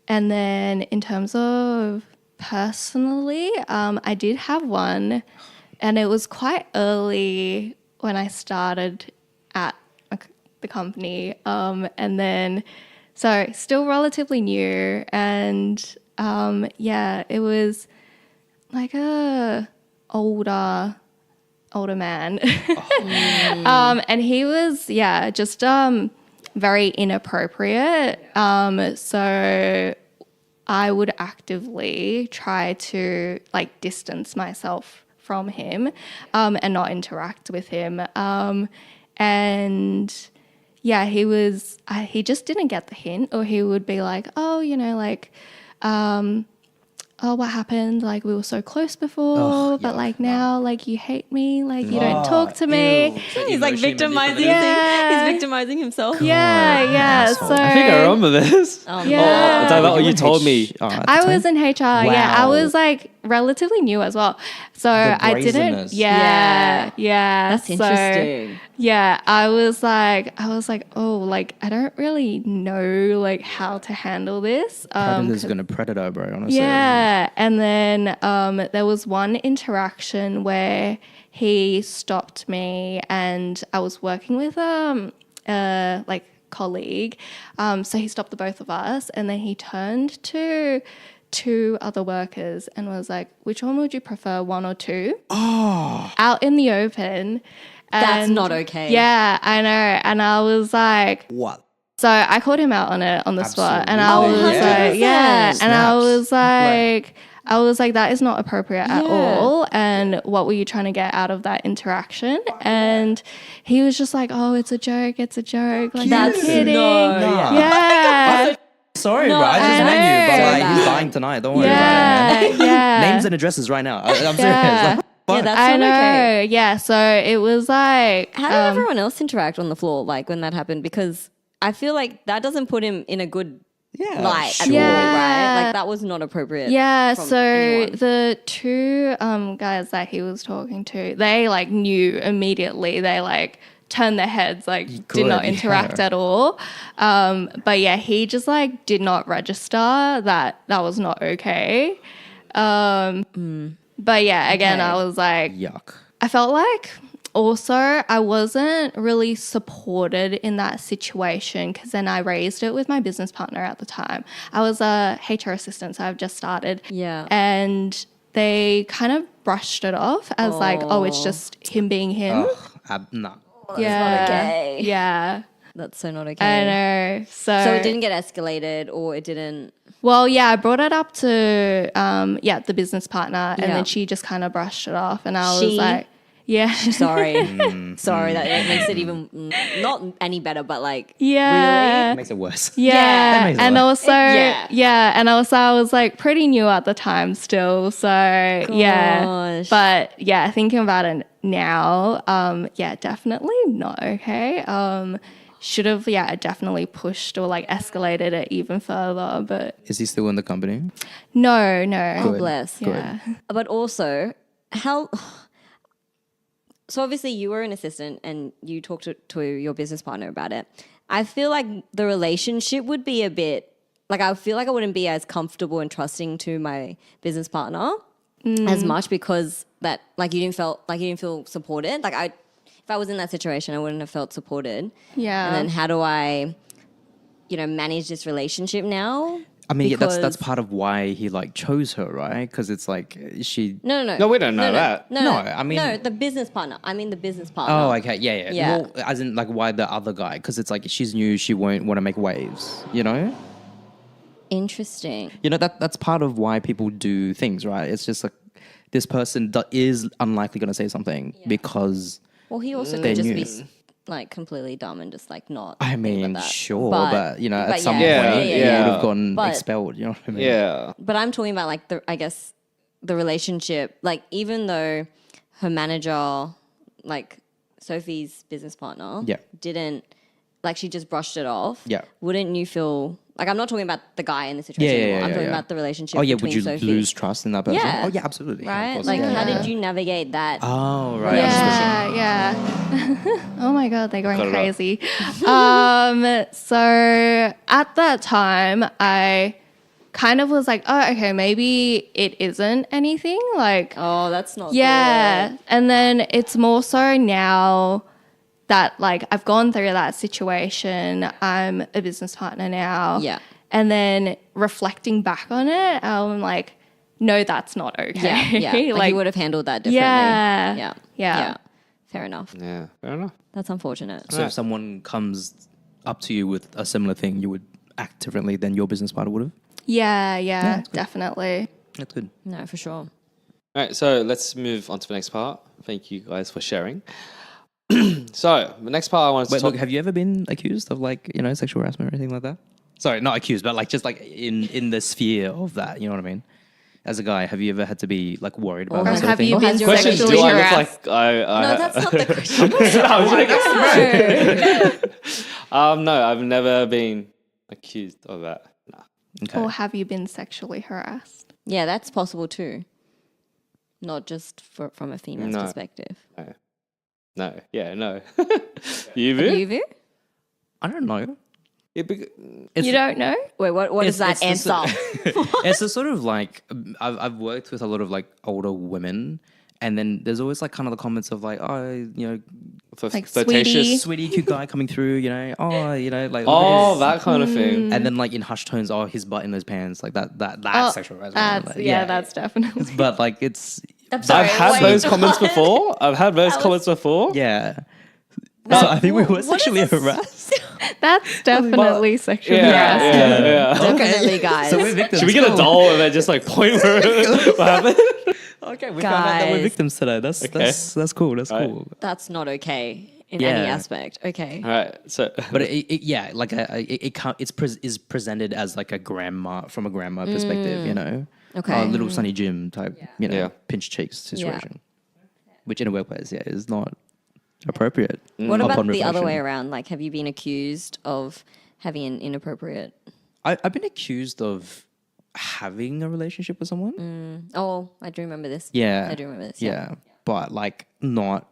And then in terms of personally, I did have one, and it was quite early when I started at the company. And then, so still relatively new, and it was like a older man. And he was, just very inappropriate. So I would actively try to like distance myself from him and not interact with him. And yeah, he just didn't get the hint, or he would be like, oh, oh, what happened? Like, we were so close before, but like now, like, you hate me, like, you don't talk to me.
He's like victimizing.
Yeah.
He's victimizing himself.
Yeah.
asshole.
So
I think I remember this.
Oh,
Yeah.
Is that what
were
you
in
told me?
HR at the
I
time?
was in HR. Yeah, I
Wow.
was like relatively new as well. So I didn't.
brazenness.
Yeah.
That's
So,
interesting.
yeah, I was like, oh, like I don't really know like how to handle this.
Predator's gonna predator, bro. Honestly.
Yeah, and then there was one interaction where he stopped me, and I was working with like colleague. So he stopped the both of us, and then he turned to two other workers and was like, "Which one would you prefer, one or two?" Oh, out in the open.
That's
And
not okay.
Yeah, I know, and I was like.
What?
So I called him out on it on the spot, and I was
Absolutely.
like, yeah, and
Snaps.
I was like, that is not appropriate at
Yeah.
all. And what were you trying to get out of that interaction? And he was just like, oh, it's a joke, like
That's
I'm kidding.
no.
Yeah,
Sorry,
No,
bro. I just
I
met you, but
know.
like
Bad.
he's dying tonight. Don't worry about it.
yeah.
Names and addresses right now. I'm serious.
Yeah.
Like,
Yeah,
fuck.
that's
I
not
know.
okay.
Yeah, so it was like,
How did everyone else interact on the floor, like when that happened? Because I feel like that doesn't put him in a good
Yeah,
light at
sure.
all,
Yeah.
right? Like that was not appropriate.
Yeah,
from
so
anyone.
the two guys that he was talking to, they like knew immediately. They like turned their heads, like did not
Good,
interact
yeah.
at all. But yeah, he just like did not register that was not okay. But yeah, again,
Okay.
I was like,
Yuck.
I felt like also I wasn't really supported in that situation because then I raised it with my business partner at the time. I was a HR assistant, so I've just started.
Yeah.
And they kind of brushed it off as like, oh, it's just him being him.
Nah.
Yeah.
okay.
Yeah.
That's so not okay.
I know.
So it didn't get escalated, or it didn't.
Well, yeah, I brought it up to the business partner, and
Yeah.
then she just kind of brushed it off, and I was
She?
like, yeah,
Sorry, sorry. That makes it even not any better, but like
yeah,
It makes it worse.
yeah,
That makes it
and
work.
also,
Yeah.
yeah, and also I was like pretty new at the time still, so yeah,
Gosh.
but yeah, thinking about it now, yeah, definitely not okay. Should have, yeah, definitely pushed or like escalated it even further, but
Is he still in the company?
no,
God bless.
yeah.
But also, how? So obviously, you were an assistant, and you talked to your business partner about it. I feel like the relationship would be a bit like I feel like I wouldn't be as comfortable and trusting to my business partner as much because that like you didn't feel supported. Like if I was in that situation, I wouldn't have felt supported.
Yeah.
And then how do I, manage this relationship now?
I mean, yeah, that's
Because-
part of why he like chose her, right? Because it's like she.
No.
No, we don't know that.
No,
No, I mean-
no, the business partner. I mean the business partner.
Oh, okay, yeah.
Yeah.
Well, as in like why the other guy? Because it's like she's new, she won't want to make waves. You know.
Interesting.
You know that's part of why people do things, right? It's just like this person is unlikely going to say something because.
Well, he also
They're
could just
new.
be like completely dumb and just like not.
I
think
mean,
about that.
sure, but at
but
some
yeah,
point
yeah,
you
yeah.
would have gotten
But-
expelled. You know what I mean?
Yeah.
But I'm talking about like the relationship. Like even though her manager, like Sophie's business partner,
Yeah.
didn't like she just brushed it off.
Yeah.
Wouldn't you feel like I'm not talking about the guy in the situation
Yeah,
anymore. I'm
yeah,
talking
yeah.
about the relationship.
Oh yeah,
between
would you
Sophie.
lose trust in that person?
Yeah.
Oh yeah, absolutely. Yeah, of
Right?
course.
Like
Yeah.
how did you navigate that?
Oh right.
Yeah. Oh my god, they're going
Cut it up.
crazy. So at that time, I kind of was like, oh, okay, maybe it isn't anything. Like,
Oh, that's not
yeah.
good.
And then it's more so now that like I've gone through that situation. I'm a business partner now.
Yeah.
And then reflecting back on it, I'm like, no, that's not okay.
Yeah, yeah. Like, you would have handled that differently.
Yeah.
Yeah.
Yeah.
Fair enough.
Yeah. Fair enough.
That's unfortunate.
So if someone comes up to you with a similar thing, you would act differently than your business partner would have.
Yeah, definitely.
That's good.
No, for sure.
All right, so let's move on to the next part. Thank you guys for sharing. So the next part I wanted to
Wait,
talk.
look, have you ever been accused of like sexual harassment or anything like that? Sorry, not accused, but like just like in the sphere of that. You know what I mean? As a guy, have you ever had to be like worried about
Or
that
has-
sort of
have
thing?
you
Or
been
has your
Question:
sexually
do I look
harassed?
like I?
No, that's not the question.
I was like, no, I've never been accused of that. Nah.
Okay.
Or have you been sexually harassed?
Yeah, that's possible too. Not just from a female's
No.
perspective.
No. Yeah. No. You
Have
do?
you, Vu?
I don't know.
It's-
You don't know?
Wait, what is that
it's the
answer?
It's a sort of like I've worked with a lot of like older women, and then there's always like kind of the comments of like, oh,
Like,
flirtatious.
sweetie, cute guy coming through, oh, like
Oh,
look at
that kind of thing.
and then like in hushed tones, oh, his butt in those pants, like that's
Oh,
sexual harassment.
That's,
Like,
yeah, that's definitely.
But like it's
I'm sorry,
I've had
wait,
those
what?
comments before. I've had those comments before.
yeah. So I think we were
what is
sexually
this?
harassed.
That's definitely sexual
Yeah,
harassment.
yeah.
Definitely, guys.
So we're victims.
Should we get a doll and then just like point where what happened?
Okay, we found out that we're
Guys.
victims today. That's cool. That's
Right.
cool.
That's not okay in
Yeah.
any aspect. Okay.
All right. So,
But yeah, like it can't. Is presented as like a grandma from a grandma perspective,
Okay.
a little Sunny Jim type,
Yeah.
pinch cheeks situation, which in a workplace, is not appropriate.
What about
upon
the other way
reflection.
around? Like, have you been accused of having an inappropriate
I've been accused of having a relationship with someone.
Oh, I do remember this.
Yeah.
I do remember this.
Yeah. But like not.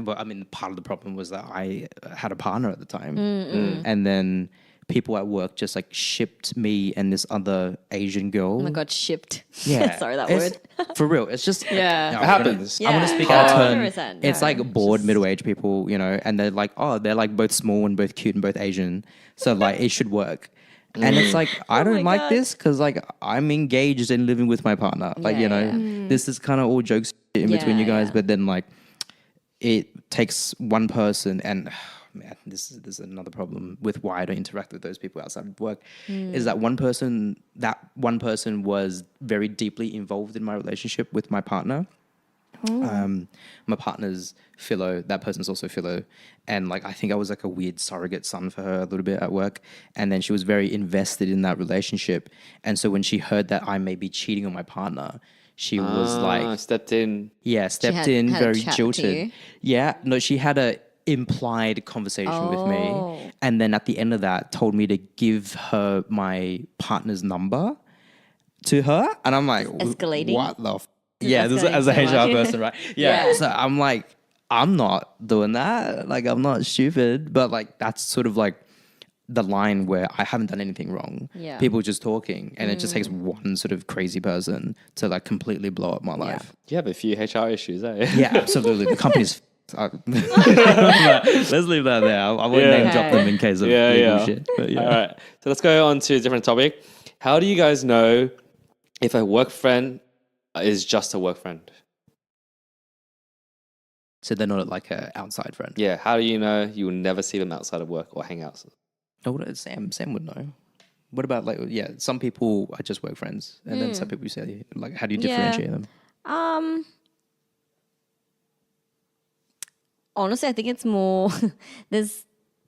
But I mean, part of the problem was that I had a partner at the time, and then people at work just like shipped me and this other Asian girl.
Oh my God, shipped.
Yeah,
Sorry, that
it's-
word.
for real. It's just
Yeah.
It
I'm
happens.
I'm gonna speak
Yeah,
out of turn.
100%,
It's
no,
like bored middle-aged people, you know, and they're like, oh, they're like both small and both cute and both Asian, so like it should work. And it's like I don't
my
like
God.
this because like I'm engaged in living with my partner. Like
Yeah,
you know,
yeah.
this is kind of all jokes in between
Yeah,
you guys,
yeah.
but then like it takes one person and. Man, this is another problem with why I don't interact with those people outside of work. Is that one person was very deeply involved in my relationship with my partner. My partner's philo, that person's also philo, and like I think I was like a weird surrogate son for her a little bit at work, and then she was very invested in that relationship, and so when she heard that I may be cheating on my partner, she was like
stepped in.
stepped
had-
in
had a
very
chat to
jilted.
you?
Yeah, no, she had a implied conversation with
Oh.
me, and then at the end of that, told me to give her my partner's number to her, and I'm like,
escalating?
What the? Yeah, this,
escalating
as a
so
HR
much.
person, right? Yeah.
Yeah.
So I'm like, I'm not doing that. Like, I'm not stupid, but like that's sort of like the line where I haven't done anything wrong.
Yeah.
People just talking, and it just takes one sort of crazy person to like completely blow up my life.
You have a few HR issues, eh?
Yeah, absolutely. The company's. Let's leave that there. I won't
Yeah.
name drop them in case of
Yeah,
legal
yeah.
shit. But yeah.
All right. So let's go on to a different topic. How do you guys know if a work friend is just a work friend?
So they're not like an outside friend.
Yeah. How do you know you will never see them outside of work or hang out?
Oh, Sam would know. What about like some people are just work friends, and then some people you say like, how do you
Yeah.
differentiate them?
Honestly, I think it's more there's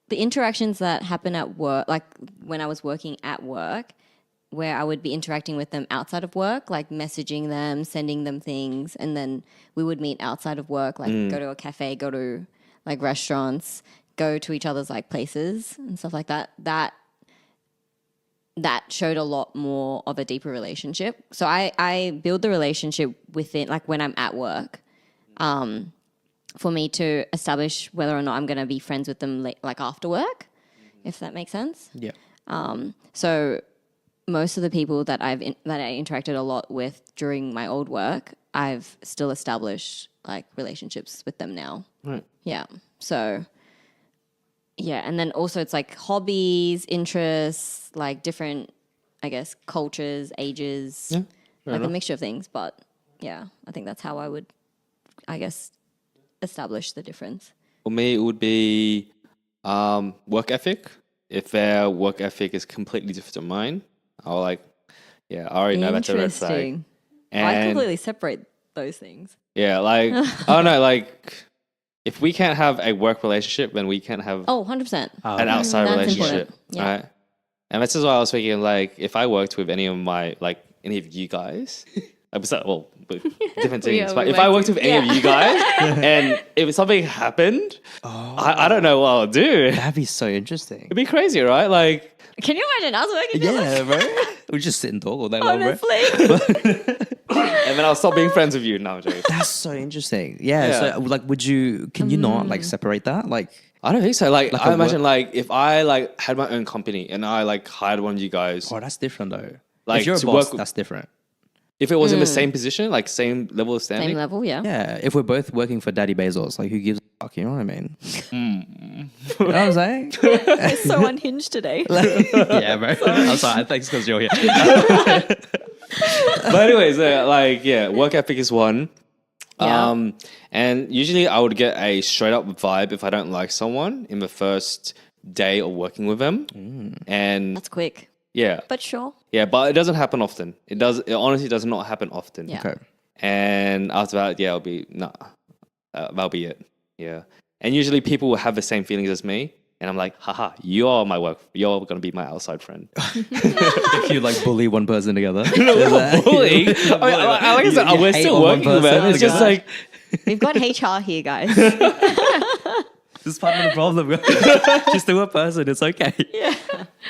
the interactions that happen at work, like when I was working at work, where I would be interacting with them outside of work, like messaging them, sending them things, and then we would meet outside of work, like go to a cafe, go to like restaurants, go to each other's like places and stuff like that. That showed a lot more of a deeper relationship. So I build the relationship within, like when I'm at work, for me to establish whether or not I'm going to be friends with them like after work, if that makes sense.
Yeah.
So most of the people that I interacted a lot with during my old work, I've still established like relationships with them now.
Right.
Yeah. So yeah, and then also it's like hobbies, interests, like different, I guess, cultures, ages,
Yeah.
like a mixture of things. But yeah, I think that's how I would, I guess, establish the difference.
For me, it would be work ethic. If their work ethic is completely different to mine, I'll like, I already know that's a red flag.
Interesting. I
And
completely separate those things.
yeah, like, oh no, like, if we can't have a work relationship, then we can't have
Oh, 100%.
an outside
That's
relationship,
important. Yeah.
right? And this is why I was thinking, like, if I worked with any of my, like, any of you guys, with different
Yeah,
teams, but
we
if I
worked
worked with any of you guys, and if something happened, I don't know what I'll do.
That'd be so interesting.
It'd be crazy, right? Like,
Can you imagine us working together?
Yeah, bro. We just sit and talk all day long, bro.
Honestly.
and then I'll stop being friends with you. No, I'm joking.
That's so interesting. Yeah.
Yeah.
So, like, can you not like separate that? Like,
I don't think so. Like
Like
I
a
imagine, like if I like had my own company and I like hired one of you guys,
oh, that's different though.
Like,
if you're a
to
boss,
work-
that's different.
if it was in the same position, like same level of standing,
Same level, yeah.
Yeah. If we're both working for Daddy Bezos, like, who gives a fuck? You know what I mean? You know what I'm saying?
We're so unhinged today.
Yeah, bro. I'm sorry. Thanks because you're here.
but anyways, work ethic is one.
Yeah.
And usually I would get a straight up vibe if I don't like someone in the first day of working with them. And
That's quick.
yeah,
But sure.
yeah, but it doesn't happen often. It honestly does not happen often.
Yeah.
Okay.
And after that, it'll be that'll be it. Yeah. And usually people will have the same feelings as me. And I'm like, haha, you're going to be my outside friend.
If you like bully one person together.
Bullying? Like I said,
You
we're
hate
still
on one
working with them.
person
It's just
together.
like,
We've got HR here, guys.
This is part of the problem. She's still a person. It's okay.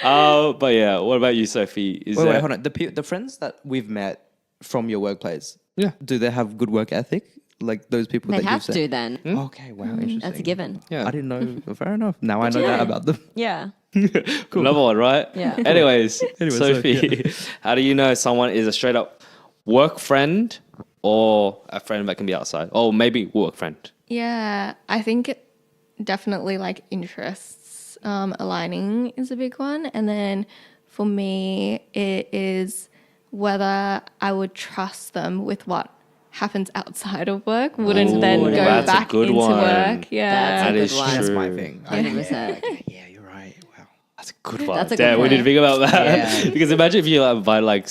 But yeah, what about you, Sophie?
Wait, hold on. The friends that we've met from your workplace,
Yeah.
do they have good work ethic? Like those people
They
that
have
you've said?
to then.
Okay, wow, interesting.
That's a given.
Yeah.
I didn't know. Fair enough. Now I know that about them.
Yeah.
Cool. Another one, right?
Yeah.
Anyways,
Anyway,
Sophie, how do you know someone is a straight up work friend or a friend that can be outside? Or maybe work friend?
Yeah, I think definitely like interests aligning is a big one. And then for me, it is whether I would trust them with what happens outside of work, wouldn't then go
that's a
back
good
into
one.
work. Yeah.
That's
That
a
is
good one.
true.
That's my thing.
100%.
Yeah, you're right. Wow.
That's a good one.
That's a
Damn,
good
we need to
point.
think about that.
Yeah.
Because imagine if you like, invite like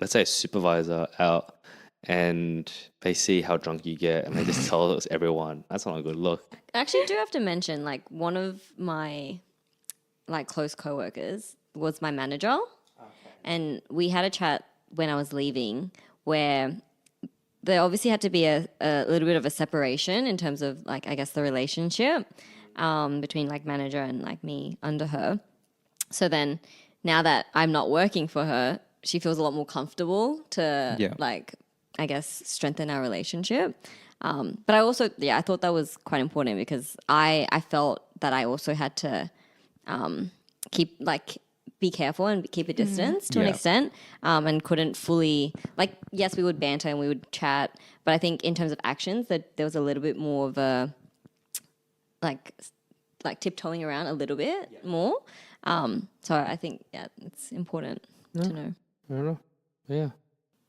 let's say a supervisor out and they see how drunk you get and they just tell us everyone. That's not a good look.
I actually do have to mention, like, one of my like close coworkers was my manager, and we had a chat when I was leaving where there obviously had to be a little bit of a separation in terms of like, I guess, the relationship between like manager and like me under her. So then now that I'm not working for her, she feels a lot more comfortable to like, I guess, strengthen our relationship. But I also, I thought that was quite important because I felt that I also had to be careful and keep a distance to an extent, and couldn't fully, like, yes, we would banter and we would chat, but I think in terms of actions that there was a little bit more of a like tiptoeing around a little bit more. So I think it's important to know.
I don't know. Yeah.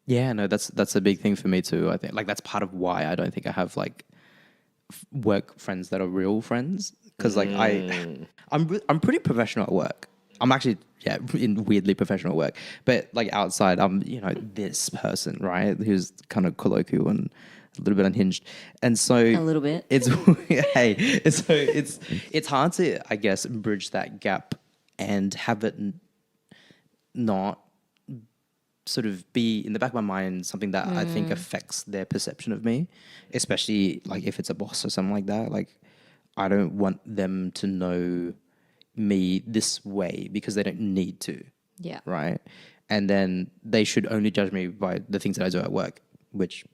Yeah, no, that's a big thing for me too. I think like that's part of why I don't think I have like work friends that are real friends because like I'm pretty professional at work. I'm actually in weirdly professional at work, but like outside I'm this person, right, who's kind of colloquial and a little bit unhinged, and so
A little bit.
it's it's hard to, I guess, bridge that gap and have it not sort of be in the back of my mind something that I think affects their perception of me, especially like if it's a boss or something like that. Like I don't want them to know me this way because they don't need to.
Yeah.
Right. And then they should only judge me by the things that I do at work, which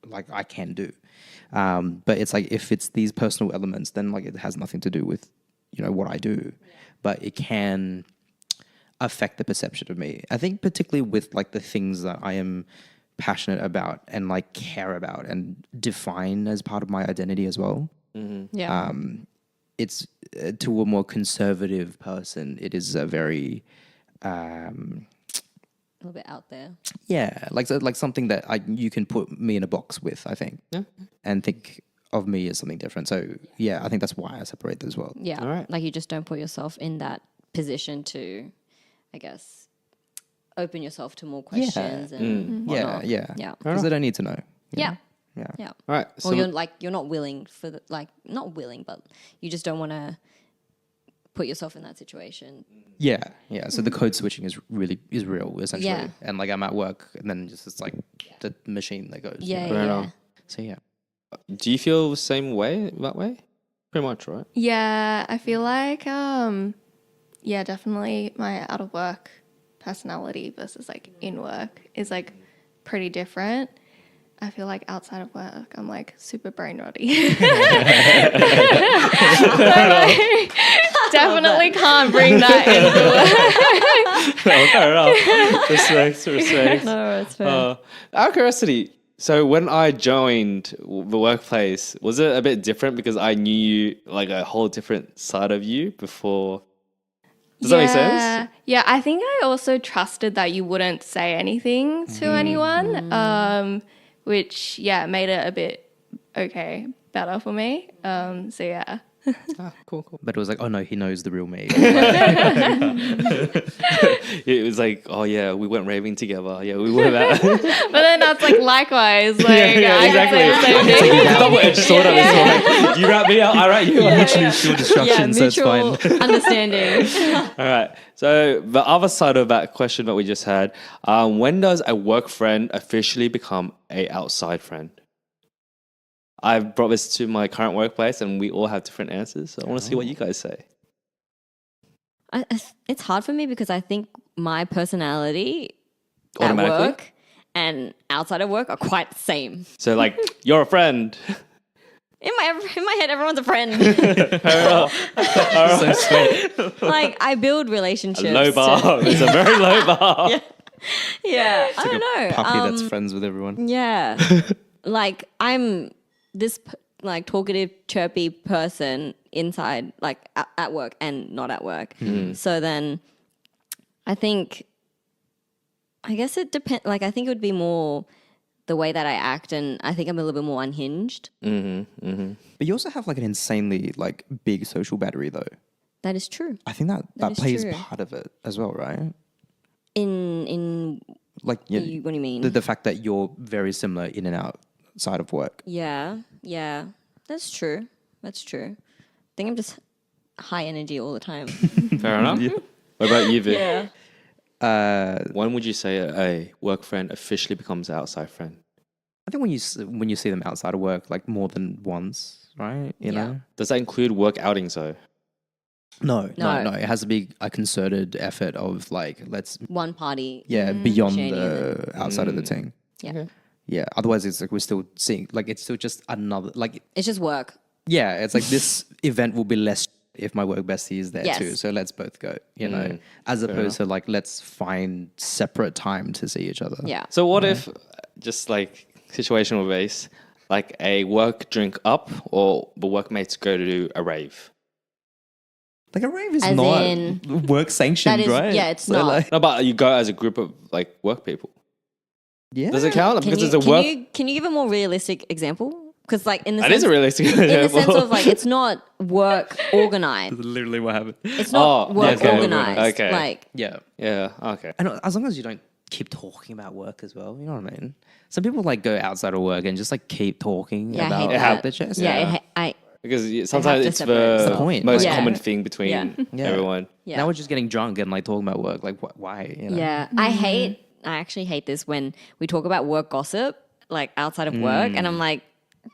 like I can do. But it's like if it's these personal elements, then like it has nothing to do with, what I do. Yeah. But it can affect the perception of me. I think particularly with like the things that I am passionate about and like care about and define as part of my identity as well.
Mm-hmm. Yeah.
It's to a more conservative person, it is a very
a little bit out there.
Yeah, like something that you can put me in a box with, I think.
Yeah.
And think of me as something different. So yeah, I think that's why I separate as well.
Yeah.
All right.
Like you just don't put yourself in that position to, I guess, open yourself to more questions and whatnot.
Yeah.
Yeah.
Because they don't need to know.
Yeah.
Yeah.
Yeah.
All right.
Or you're not willing for the, like, not willing, but you just don't want to put yourself in that situation.
Yeah. Yeah. So the code switching is real essentially.
Yeah.
And like I'm at work and then just it's like the machine that goes.
Yeah.
Fair
Yeah.
enough.
So yeah.
Do you feel the same way that way? Pretty much, right?
Yeah, I feel like, definitely my out of work personality versus like in work is like pretty different. I feel like outside of work, I'm like super brain rotty. So, like, definitely can't bring that into work.
No, fair enough. Respect.
No, it's fair.
Out of curiosity, so when I joined the workplace, was it a bit different because I knew you like a whole different side of you before? Does that make sense?
Yeah, I think I also trusted that you wouldn't say anything to anyone, which, made it a bit better for me. So, yeah.
Cool.
But it was like, oh no, he knows the real me.
It was like, oh yeah, we went raving together. Yeah, we were that.
But then that's like likewise. Like, I
exactly.
can say the same thing.
Double-edged sword on this one. You rat me out, I rat you out.
Mutually assured destruction, so it's fine.
Understanding.
All right. So the other side of that question that we just had, when does a work friend officially become a outside friend? I've brought this to my current workplace, and we all have different answers. So I want to see what you guys say.
It's hard for me because I think my personality at
Automatically?
work and outside of work are quite the same.
So like, you're a friend.
In my head, everyone's a friend.
So sweet.
Like I build relationships.
Low bar. It's a very low bar.
Yeah, I don't know.
Puppy that's friends with everyone.
Yeah, like I'm this like talkative, chirpy person inside, like at work and not at work. So then, I guess it depends. Like I think it would be more the way that I act, and I think I'm a little bit more unhinged.
But you also have like an insanely like big social battery though.
That is true.
I think that
is
plays
true.
part of it as well, right?
In
Like
what do you mean?
the fact that you're very similar in and outside of work.
Yeah, that's true. That's true. I think I'm just high energy all the time.
Fair enough. What about you, Vic?
Yeah.
When would you say a work friend officially becomes an outside friend?
I think when you see them outside of work, like more than once, right? You know.
Does that include work outings though?
No.
No.
It has to be a concerted effort of like let's
One party.
beyond
Shady
the outside of the thing.
Yeah.
Okay.
Yeah. Otherwise, it's like we're still seeing like it's still just another like
It's just work.
yeah. It's like this event will be less if my work bestie is there
Yes.
too. So let's both go. You know, as opposed to like let's find separate time to see each other.
Yeah.
So what if, just like situational base, like a work drink up or the workmates go to do a rave?
Like a rave is
As
not
in-
work sanctioned,
That is-
right?
yeah, it's not.
Like,
No, but you go as a group of like work people.
yeah.
Does it count?
Can
Because
you,
it's a
can
work.
you can you give a more realistic example? Because like in the
That
sense,
is a realistic
in the
example.
sense of like it's not work organized.
Literally what happened.
It's not
Oh,
work
okay,
organized.
okay.
Like
Yeah.
Yeah. Okay.
And as long as you don't keep talking about work as well, you know what I mean? Some people like go outside of work and just like keep talking
yeah, I
about
hate
Yeah.
that.
the chest.
Yeah, I
Because sometimes
to
it's
separate.
the,
That's the
point.
most
Yeah.
common thing between
Yeah.
everyone.
yeah.
Now we're just getting drunk and like talking about work. Like, why? You know?
Yeah, I actually hate this when we talk about work gossip, like outside of work, and I'm like,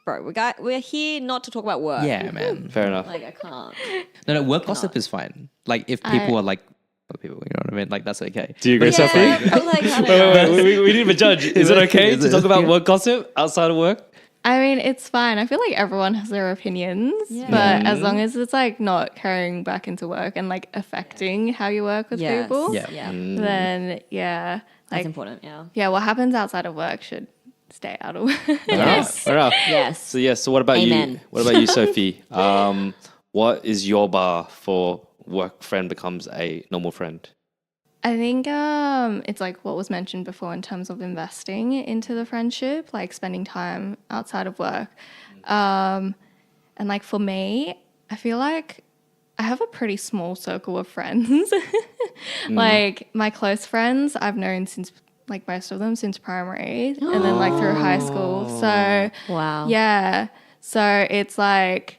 bro, we're here not to talk about work.
Yeah, man.
Fair enough.
Like I can't.
No, work gossip is fine. Like, if people are like, people, you know what I mean? Like, that's okay.
Do you agree,
Yeah,
Sophie?
I'm like, I don't know.
We need a judge. Is it okay
Is
to
it-
talk about
yeah.
work gossip outside of work?
I mean, it's fine. I feel like everyone has their opinions,
Yeah.
but as long as it's like not carrying back into work and like affecting how you work with
Yes.
people,
Yeah.
Yeah,
then yeah,
that's
like
important. Yeah.
yeah, what happens outside of work should stay out of work.
Yes.
Fair enough.
Yes.
So yeah. So what about
Amen.
you? What about you, Sophie? What is your bar for work friend becomes a normal friend?
I think it's like what was mentioned before in terms of investing into the friendship, like spending time outside of work. And like for me, I feel like I have a pretty small circle of friends. Like my close friends, I've known since like most of them since primary and then like through high school. So
Wow.
yeah. So it's like,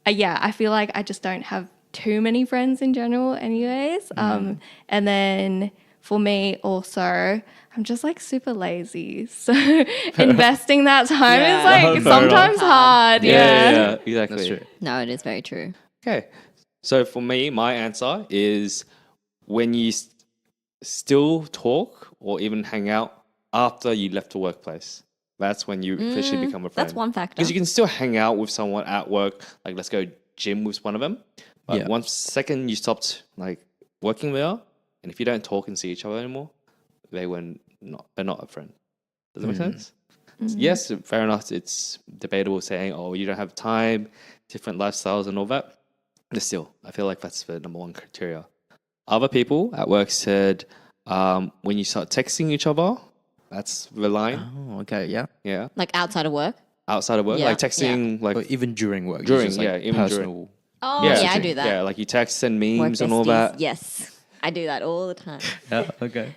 yeah, I feel like I just don't have too many friends in general anyways. And then for me also, I'm just like super lazy. So investing that time
Yeah.
is like
Fair enough.
sometimes hard. Yeah.
Exactly.
That's true.
No, it is very true.
Okay. So for me, my answer is when you still talk or even hang out after you left the workplace. That's when you officially become a friend.
That's one factor.
Because you can still hang out with someone at work, like let's go gym with one of them. But
Yeah.
once second you stopped like working there, and if you don't talk and see each other anymore, they're not a friend. Does that make sense? Yes, fair enough. It's debatable saying, oh, you don't have time, different lifestyles and all that. But still, I feel like that's the number one criteria. Other people at work said when you start texting each other, that's the line.
Oh, okay. Yeah.
Yeah.
Like outside of work.
Outside of work,
Yeah,
like texting, like
Or even during work. it's
During,
just, like,
yeah, even
personal.
Oh yeah, I do that.
Yeah, like you text and memes
Work
and all
besties.
that.
Yes, I do that all the time.
Yeah. Okay.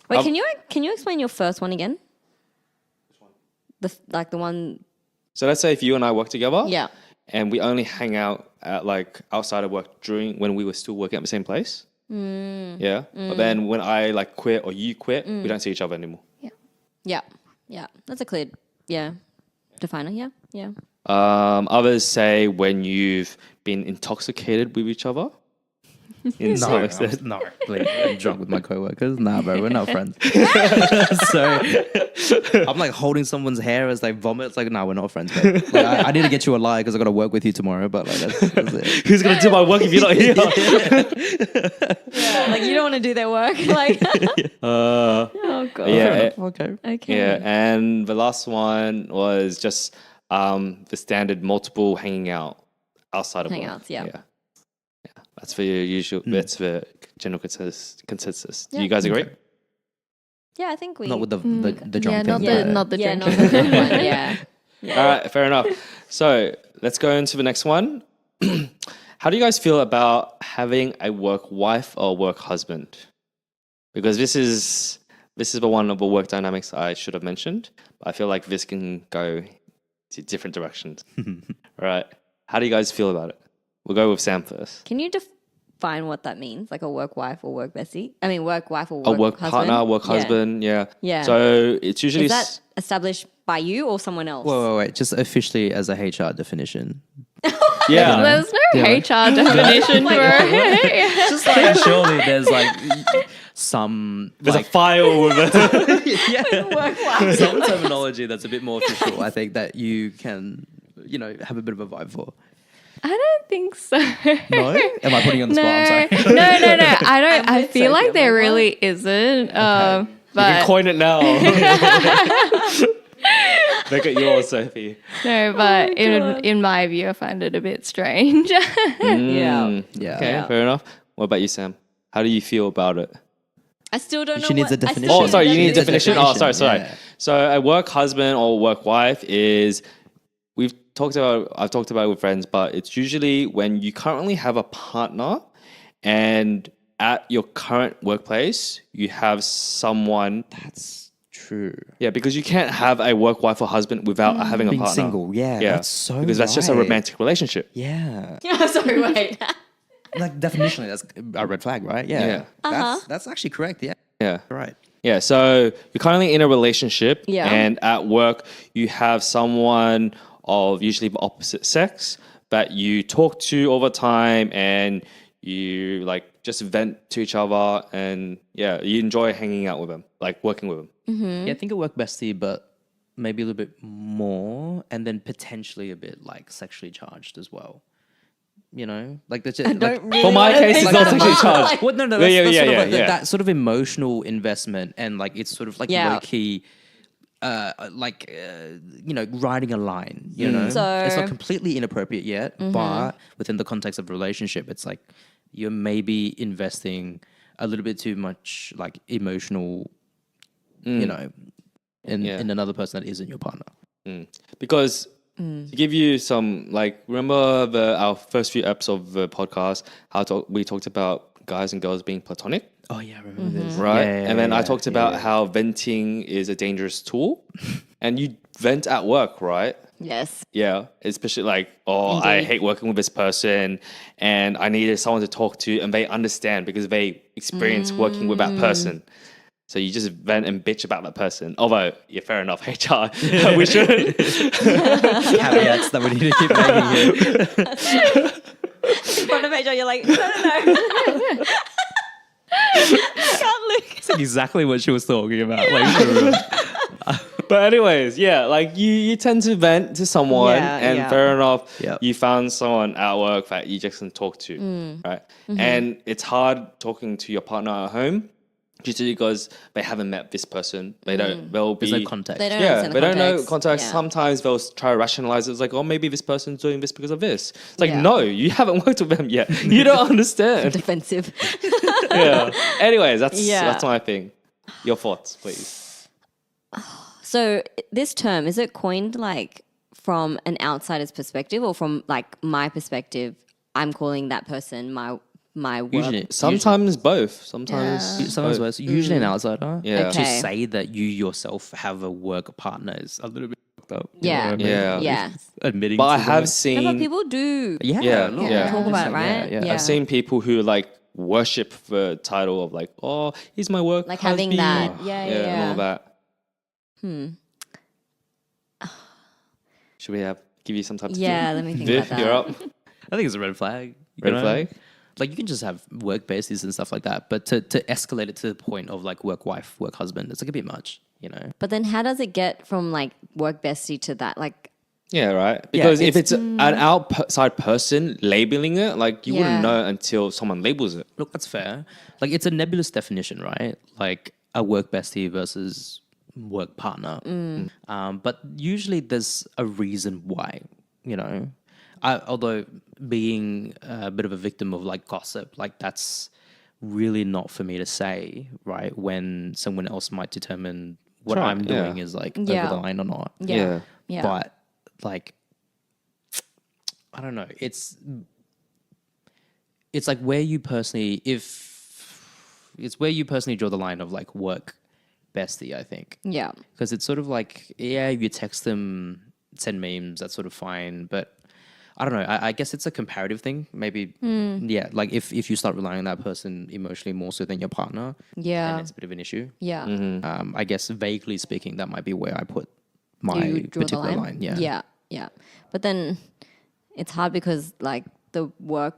Wait, can you explain your first one again? The one.
So let's say if you and I work together,
Yeah.
and we only hang out at like outside of work during when we were still working at the same place. Yeah. But then when I like quit or you quit, we don't see each other anymore.
Yeah. Yeah, that's a clear, definer. Yeah, yeah.
Others say when you've been intoxicated with each other. In some extent.
No, please. I'm drunk with my coworkers. Nah, bro, we're not friends. So I'm like holding someone's hair as they vomit. It's like, nah, we're not friends, bro. Like, I need to get you a lie because I got to work with you tomorrow. But like, that's it.
Who's gonna do my work if you're not here?
Like you don't want to do their work. Like, oh god.
Yeah,
Okay.
Okay.
yeah. And the last one was just the standard multiple hanging out outside of work.
Hangouts, yeah.
Yeah. That's the usual. That's the general consensus. Do
Yeah.
you guys agree?
Yeah, I think we.
Not with the
Yeah,
drunk
not
thing.
the not the
yeah,
drinking.
not the drunk one. Yeah.
All right, fair enough. So let's go into the next one. How do you guys feel about having a work wife or work husband? Because this is the one of the work dynamics I should have mentioned. But I feel like this can go to different directions. All right. How do you guys feel about it? We'll go with Sam first.
Can you define what that means? Like a work wife or work bestie? I mean, work wife or
A
work
work
husband?
partner, work
Yeah.
husband, yeah.
Yeah.
So it's usually
Is that established by you or someone else?
Wait. Just officially as a HR definition.
yeah.
There's no HR definition for it.
Just like surely there's like some
There's
like
a file with it.
Work wife.
some terminology that's a bit more official. I think that you can have a bit of a vibe for.
I don't think so.
No, am I putting you on the
No,
spot? I'm sorry.
no. I don't. I
with
feel
Sophie,
like
I'm
there
like, what?
really isn't.
You can
But
coin it now. Make it yours, Sophie.
no, but in my view, I find it a bit strange.
Yeah.
Yeah.
Okay,
Yeah.
fair enough. What about you, Sam? How do you feel about it?
I still don't know.
She needs
what,
a
I still
definition.
Oh,
need
sorry,
a
you need a definition. Oh, sorry,
definition,
sorry.
yeah.
So a work husband or work wife is I've talked about it with friends, but it's usually when you currently have a partner and at your current workplace you have someone.
That's true.
Yeah, because you can't have a work wife or husband without having a
Being
partner.
single, yeah, that's so
because that's just a
right.
romantic relationship.
Yeah.
Sorry, wait.
Like definitionally, that's a red flag, right? Yeah.
Yeah.
That's actually correct. Yeah.
Yeah.
Right.
Yeah, so you're currently in a relationship,
Yeah.
and at work you have someone of usually the opposite sex that you talk to all the time, and you like just vent to each other, and yeah, you enjoy hanging out with them, like working with them.
Yeah, I think a work bestie, but maybe a little bit more, and then potentially a bit like sexually charged as well. You know, like that's just, like,
really
For my
wanna
case,
think
it's not
about
sexually
that.
charged.
Like,
well, no,
Yeah,
that's,
yeah,
that's
yeah,
sort of
yeah,
like
yeah.
that sort of emotional investment, and like it's sort of like
Yeah.
low key, riding a line. You know,
So-
it's not completely inappropriate yet, but within the context of a relationship, it's like you're maybe investing a little bit too much like emotional, in another person that isn't your partner.
Because to give you some, like, remember our first few episodes of the podcast, we talked about guys and girls being platonic,
Oh yeah, I remember this.
right?
Yeah,
And then I
yeah,
talked
yeah,
about
yeah.
how venting is a dangerous tool, and you vent at work, right?
Yes.
Yeah, especially like, I
Indeed.
hate working with this person, and I needed someone to talk to, and they understand because they experience working with that person. So you just vent and bitch about that person. Although, yeah, fair enough, HR, we should.
Caveats that we need to keep making here.
In front of HR, you're like, no. Can't look.
That's exactly what she was talking about. Like, for real.
But anyways, yeah, like you tend to vent to someone,
Yeah,
and
yeah.
fair enough,
Yep.
you found someone at work that you just can talk to, right? And it's hard talking to your partner at home, usually because they haven't met this person. They'll be
There's no context.
They don't
Yeah,
understand
they
the
don't know
context.
context.
Yeah.
Sometimes they'll try to rationalize it. It's like, oh, maybe this person's doing this because of this. It's like,
Yeah.
no, you haven't worked with them yet. You don't understand.
Defensive.
Yeah. Anyways, that's
Yeah.
my thing. Your thoughts, please.
So this term, is it coined like from an outsider's perspective or from like my perspective? I'm calling that person my work.
Usually,
Sometimes both. Sometimes.
sometimes
both.
worse. Usually an outsider.
Yeah.
To
Okay.
say that you yourself have a work partner is a little bit fucked up.
Yeah.
Yeah.
Yeah.
Admitting.
But I
to
have
that.
seen.
No, but people do.
Yeah.
Yeah,
look,
yeah.
Talk about it,
100%,
right?
Yeah.
Yeah.
I've seen people who like worship the title of like, oh, he's my work
Like having
husband.
that. Yeah, yeah,
and all
yeah.
that. Should we give you some time to
Yeah,
think?
let me think
Viv,
about that.
you're up.
I think it's a red flag.
Red flag?
Like you can just have work besties and stuff like that, but to escalate it to the point of like work wife, work husband, it's like a bit much, you know.
But then how does it get from like work bestie to that? Like,
Yeah, right. Because if
it's-
it's an outside person labeling it, like you
Yeah.
wouldn't know until someone labels it.
Look, that's fair. Like it's a nebulous definition, right? Like a work bestie versus work partner. But usually there's a reason why, you know. Although being a bit of a victim of like gossip, like that's really not for me to say, right? When someone else might determine what
Right,
I'm doing is like
Yeah.
over the line or not.
yeah. Yeah.
But like, I don't know. It's like where you personally, if it's where you personally draw the line of like work bestie, I think.
Yeah.
Because it's sort of like, yeah, you text them, send memes, that's sort of fine. But I don't know. I guess it's a comparative thing. Maybe, yeah, like if you start relying on that person emotionally more so than your partner,
Yeah.
then it's a bit of an issue.
Yeah.
I guess vaguely speaking, that might be where I put my
You draw the
particular line. Yeah.
Yeah. Yeah. But then it's hard because like the work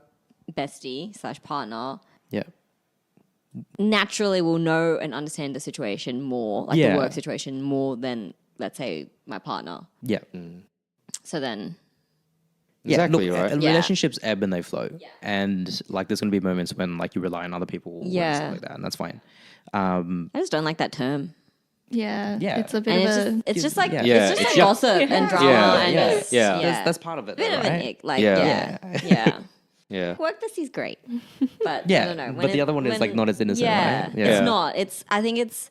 bestie / partner
Yeah.
naturally will know and understand the situation more, like
Yeah.
the work situation more than, let's say, my partner.
Yeah.
So then,
Exactly,
look,
right?
Yeah.
relationships ebb and they flow. And like there's going to be moments when like you rely on other people and
Yeah.
stuff like that. And that's fine.
I just don't like that term.
Yeah.
Yeah.
It's a bit
And
of a.
it's just like,
Yeah.
Yeah,
it's just
it's
like
ju-
gossip and drama.
Yeah.
And
Yeah.
it's,
Yeah.
That's part of it,
bit
though,
of an
right?
ick. Like,
Yeah.
yeah.
Yeah.
Work bestie's great. But
Yeah,
I don't know.
but the other one is, like, not as innocent,
yeah,
right? Yeah.
It's not. I think it's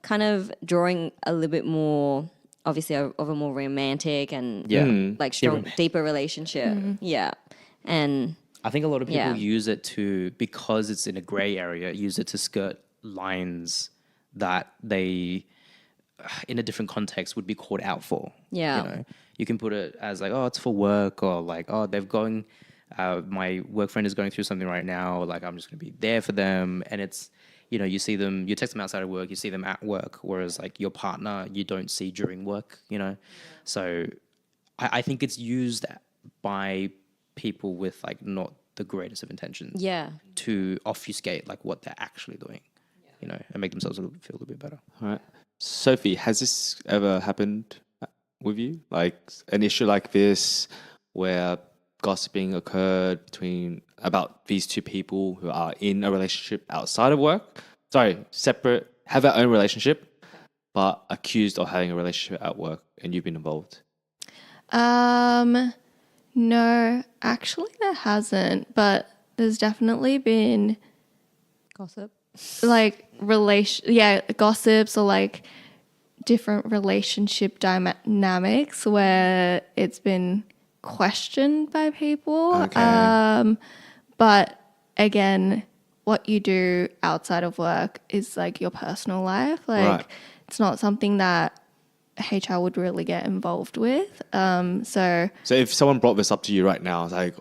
kind of drawing a little bit more, obviously, of a more romantic and
Yeah.
like strong, deeper relationship. Yeah. And
I think a lot of people
Yeah.
use it to, because it's in a gray area, use it to skirt lines that they, in a different context, would be called out for.
Yeah.
You know, you can put it as like, oh, it's for work, or like, oh, my work friend is going through something right now. Like, I'm just going to be there for them. And it's, you know, you see them, you text them outside of work, you see them at work, whereas like your partner, you don't see during work, you know? So I think it's used by people with like not the greatest of intentions
yeah.
to obfuscate like what they're actually doing, you know, and make themselves feel a little bit better.
All right. Sophie, has this ever happened with you? Like an issue like this where gossiping occurred about these two people who are in a relationship outside of work? Sorry, separate, have their own relationship, but accused of having a relationship at work, and you've been involved.
No, actually there hasn't, but there's definitely been
Gossip.
like gossips or like different relationship dynamics where it's been questioned by people.
Okay.
But again, what you do outside of work is like your personal life. Like
Right.
it's not something that HR would really get involved with. So
So if someone brought this up to you right now, it's like,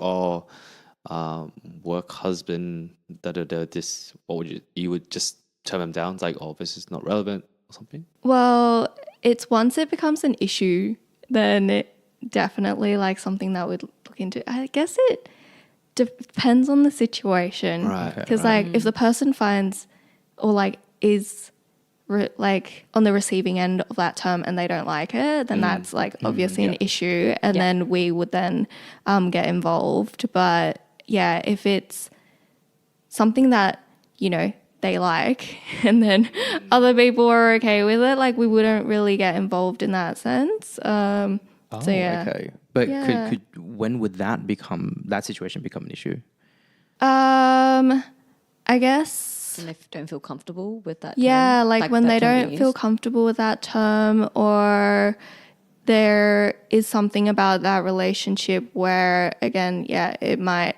work husband, this, what would you would just turn them down? It's like, oh, this is not relevant or something?
well, it's once it becomes an issue, then it definitely like something that we'd look into. I guess it depends on the situation.
Right,
Because like if the person finds or like is like on the receiving end of that term and they don't like it, then that's like obviously an issue. And then we would then get involved. But yeah, if it's something that, you know, they like and then other people are okay with it, like we wouldn't really get involved in that sense. So yeah.
Okay. But
Yeah.
could when would that situation become an issue?
I guess
And they don't feel comfortable with that.
yeah,
term,
like when
that
they
term
don't
you
feel
use.
comfortable with that term, or there is something about that relationship where again, yeah, it might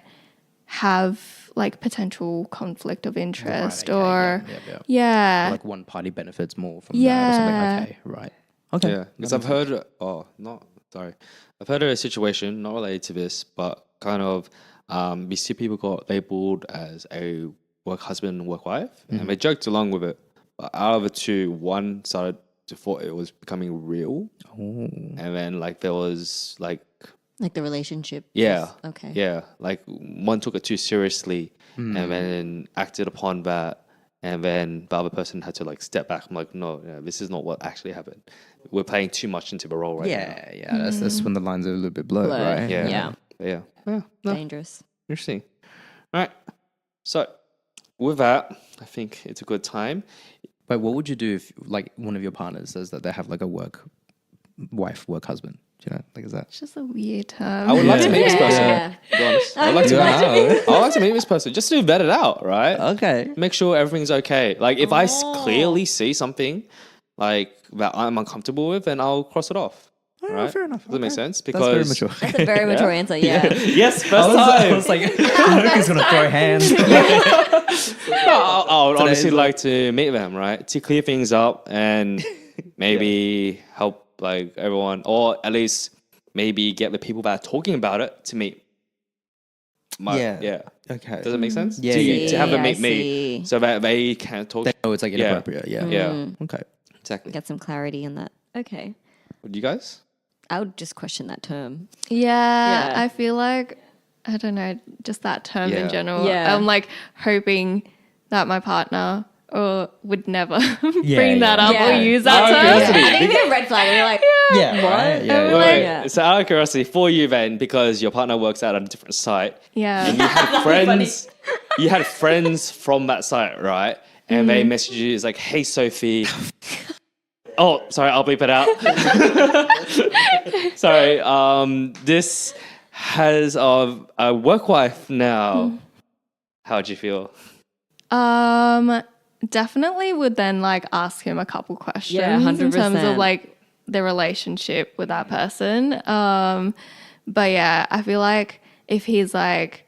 have like potential conflict of interest
okay,
or
yeah.
yeah.
Like one party benefits more from that or something.
Yeah.
Okay, right. Okay.
Yeah, because I've heard of a situation not related to this, but kind of these two people got labeled as a work husband and work wife, and they joked along with it. But out of the two, one started thought it was becoming real, and then like there was like
Like the relationship.
yeah,
Okay.
yeah, like one took it too seriously, and then acted upon that, and then the other person had to like step back. I'm like, no, this is not what actually happened. We're playing too much into the role right now.
Yeah. That's when the lines are a little bit blurred,
Blurred.
right?
Yeah. Yeah. No,
Dangerous.
interesting. All right. So with that, I think it's a good time.
But what would you do if like one of your partners says that they have like a work wife, work husband? Do you know, like is that?
It's just a weird term.
I would like to meet this person.
Yeah.
To be honest. I'd like to meet this person just to vet it out, right?
Okay.
Make sure everything's okay. Like if I clearly see something like that I'm uncomfortable with, then I'll cross it off. Right?
Fair enough.
Does that make sense?
That's very
Because
mature.
That's a very mature answer. Yeah.
yes, first
I
time.
was like, Luke is gonna throw hands.
I would honestly
Today's
like to meet them, right? To clear things up and maybe help like everyone, or at least maybe get the people that are talking about it to meet. Yeah.
Okay.
Does that make sense?
Yeah,
To,
yeah,
to have them
I
meet me
see.
so that they can talk.
They know it's like inappropriate. Yeah.
Yeah,
Okay.
exactly.
Get some clarity in that. Okay.
Would you guys?
I would just question that term.
Yeah,
Yeah.
I feel like, I don't know, just that term
Yeah.
in general.
Yeah.
I'm like hoping that my partner would never
Yeah,
bring that
yeah.
up
Yeah.
or use that
Oh,
term.
okay.
I think it'd be a red flag. And you're like,
Yeah. Right? Yeah.
I'm
yeah.
like-
Yeah.
So out of curiosity, for you then, because your partner works out at a different site,
Yeah.
and you had friends, you had friends from that site, right? And they message you, it's like, hey, Sophie. Oh, sorry, I'll bleep it out. Sorry, this has a work wife now. How'd you feel?
Definitely would then like ask him a couple questions
Yeah,
in terms
100%.
of like the relationship with that person. But yeah, I feel like if he's like,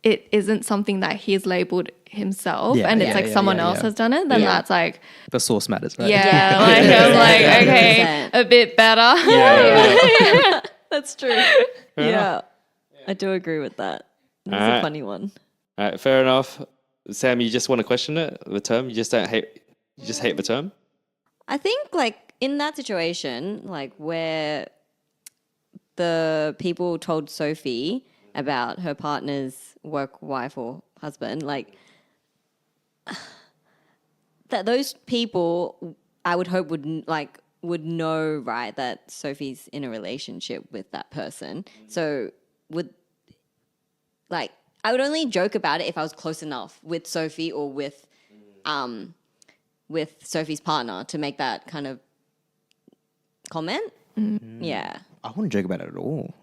it isn't something that he's labeled himself
Yeah,
and it's
yeah,
like
yeah,
someone
yeah,
else
yeah.
has done it, then
Yeah.
that's like,
The source matters, right?
yeah, like I'm like, okay,
100%.
a bit better.
Yeah.
that's true. Yeah. I do agree with that. That's a
Alright.
funny one.
All right, fair enough. Sam, you just want to question it, the term? You just don't hate, you just hate the term?
I think like in that situation, like where the people told Sophie about her partner's work wife or husband, like that those people I would hope would know, right, that Sophie's in a relationship with that person. So would like I would only joke about it if I was close enough with Sophie or with Sophie's partner to make that kind of comment. Yeah.
I wouldn't joke about it at all.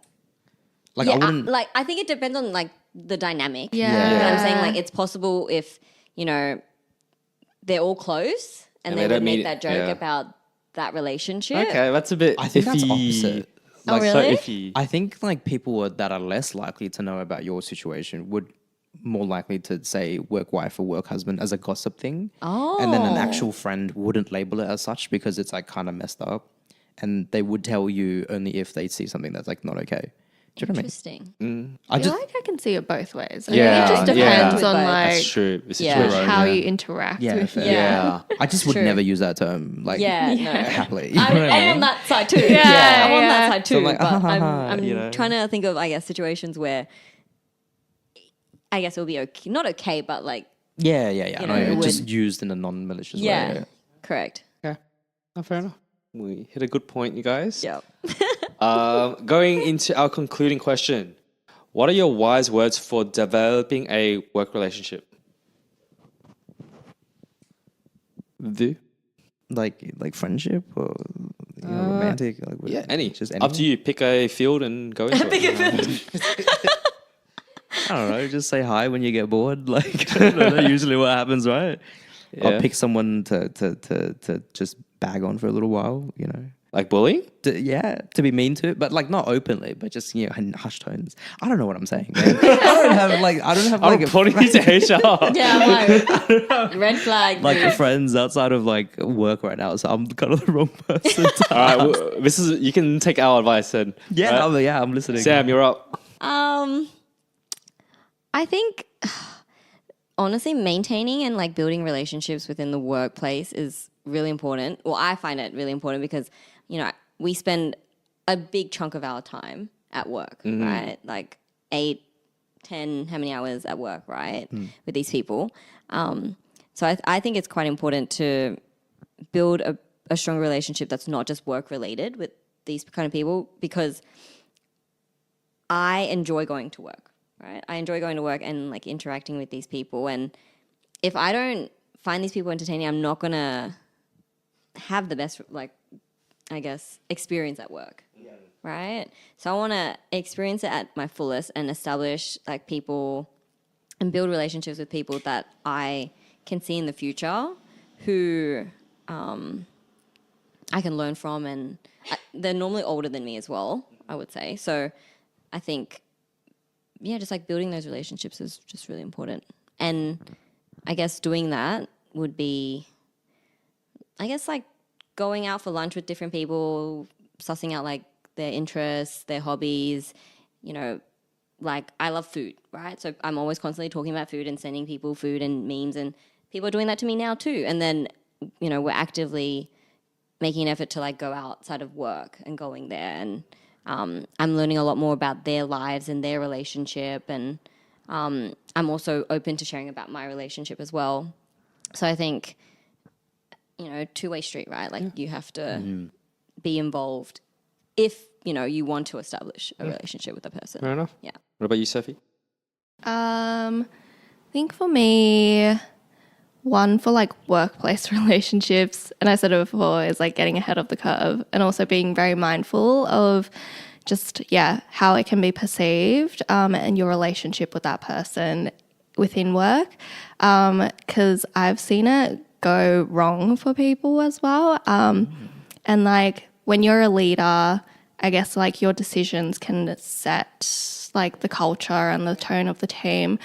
Like
Yeah,
I wouldn't.
I think it depends on like the dynamic.
Yeah.
You know what I'm saying? Like it's possible if, you know, they're all close and
And
they
they
would
don't
make
meet-
that joke
yeah.
about that relationship.
Okay, that's a bit
I think that's
iffy.
opposite.
Like,
Oh,
so
really?
iffy.
I think like people that are less likely to know about your situation would more likely to say work wife or work husband as a gossip thing.
Oh.
And then an actual friend wouldn't label it as such because it's like kind of messed up. And they would tell you only if they see something that's like not okay. Do you know what I mean?
Interesting.
I
I
just
feel like I can see it both ways. I
Yeah,
think it just
yeah.
depends on
That's
like
That's true. The
Yeah.
situation.
how
yeah.
you interact
Yeah,
with
fair.
Yeah.
I just would
True.
never use that term like
Yeah, no.
happily. You know
I'm,
what I
I'm on
mean?
that side too.
Yeah,
I'm on that
yeah.
side too.
So I'm like,
but I'm
you know.
trying to think of, I guess, situations where I guess it will be okay. Not okay, but like,
Yeah.
You
No,
know, it
just
would-
used in a non-malicious
yeah,
way.
correct.
Okay. Oh, fair enough. We hit a good point, you guys.
Yeah.
Going into our concluding question, what are your wise words for developing a work relationship? Do
Like friendship or romantic. Like,
yeah, any.
Just
Up to you. Pick a field and go into it.
I don't know. Just say hi when you get bored. Like I don't know, usually what happens, right?
Yeah.
I'll pick someone to just bag on for a little while. You know.
Like bullying?
To be mean to it, but like not openly, but just in hushed tones. I don't know what I'm saying, man. I don't have like
I'm reporting you to HR.
Yeah, I'm like, red flag.
like
dude.
friends outside of like work right now, so I'm kind of the wrong person. To
All right, this is you can take our advice then.
yeah,
right?
I'm listening.
Sam, you're up.
I think honestly maintaining and like building relationships within the workplace is really important. Well, I find it really important because, you know, we spend a big chunk of our time at work, right? Like 8, 10, how many hours at work, right? With these people. So I think it's quite important to build a strong relationship that's not just work related with these kind of people, because I enjoy going to work, right? I enjoy going to work and like interacting with these people. And if I don't find these people entertaining, I'm not going to have the best, like, I guess, experience at work, right? So I want to experience it at my fullest and establish like people and build relationships with people that I can see in the future who I can learn from, and they're normally older than me as well, I would say. So I think, yeah, just like building those relationships is just really important. And I guess doing that would be, I guess, like going out for lunch with different people, sussing out like their interests, their hobbies, you know, like I love food, right? So I'm always constantly talking about food and sending people food and memes, and people are doing that to me now too. And then, you know, we're actively making an effort to like go outside of work and going there. And I'm learning a lot more about their lives and their relationship. And I'm also open to sharing about my relationship as well. So I think, you know, two-way street, right? Like you have to be involved if, you know, you want to establish a relationship with a person.
Fair enough.
Yeah.
What about you, Sophie?
I think for me, one for like workplace relationships, and I said it before, is like getting ahead of the curve and also being very mindful of just, how it can be perceived and your relationship with that person within work. Because I've seen it go wrong for people as well. And like when you're a leader, I guess like your decisions can set like the culture and the tone of the team.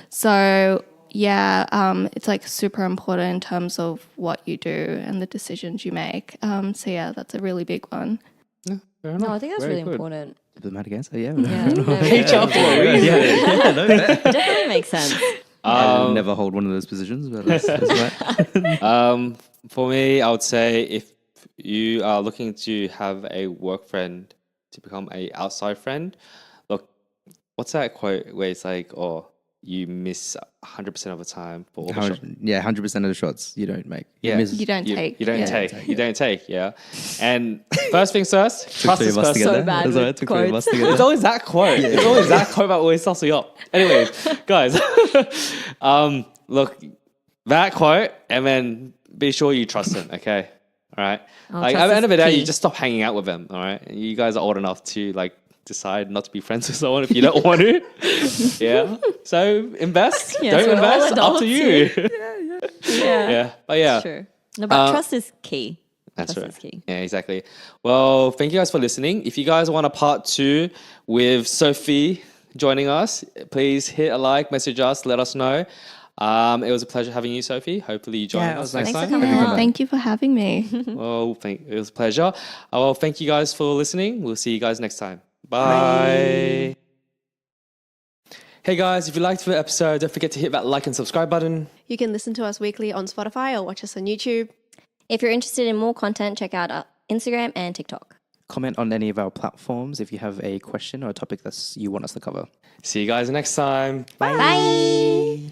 So it's like super important in terms of what you do and the decisions you make. So yeah, that's a really big one.
Yeah, fair enough.
No, I think that's
Very
really
good.
important.
Diplomatic answer, yeah.
Yeah, no,
HR for a reason.
it definitely makes sense.
I'll never hold one of those positions, but that's right.
For me, I would say if you are looking to have a work friend to become a outside friend, look, what's that quote where it's like, oh, you miss 100% of the time for all the shots.
100% of the shots you don't make.
Yeah.
miss-
You don't take.
You don't take, yeah. And first things first, trust this person.
So bad
That's all right.
with
Took 3 of us to get
It's
there.
always that quote. It's always that quote that always suss you up. Anyways, guys, look, that quote, and then be sure you trust them, okay? All right? Like,
trust
at the end of the
is
day,
key.
you just stop hanging out with them, all right? You guys are old enough to, like, decide not to be friends with someone if you don't want to. Yeah. So invest.
Yes,
Don't
we're all
invest. Up to you. Yeah. But yeah.
True. No, but trust is key.
That's
Trust
right.
is key.
Yeah, exactly. Well, thank you guys for listening. If you guys want a part 2 with Sophie joining us, please hit a like, message us, let us know. It was a pleasure having you, Sophie. Hopefully you join
Yeah, it
us
was
next
nice.
Thanks
time.
for coming along.
Thank you for having me.
Well, it was a pleasure. Well, thank you guys for listening. We'll see you guys next time. Bye. Hey guys, if you liked the episode, don't forget to hit that like and subscribe button.
You can listen to us weekly on Spotify or watch us on YouTube.
If you're interested in more content, check out our Instagram and TikTok.
Comment on any of our platforms if you have a question or a topic that you want us to cover.
See you guys next time.
Bye.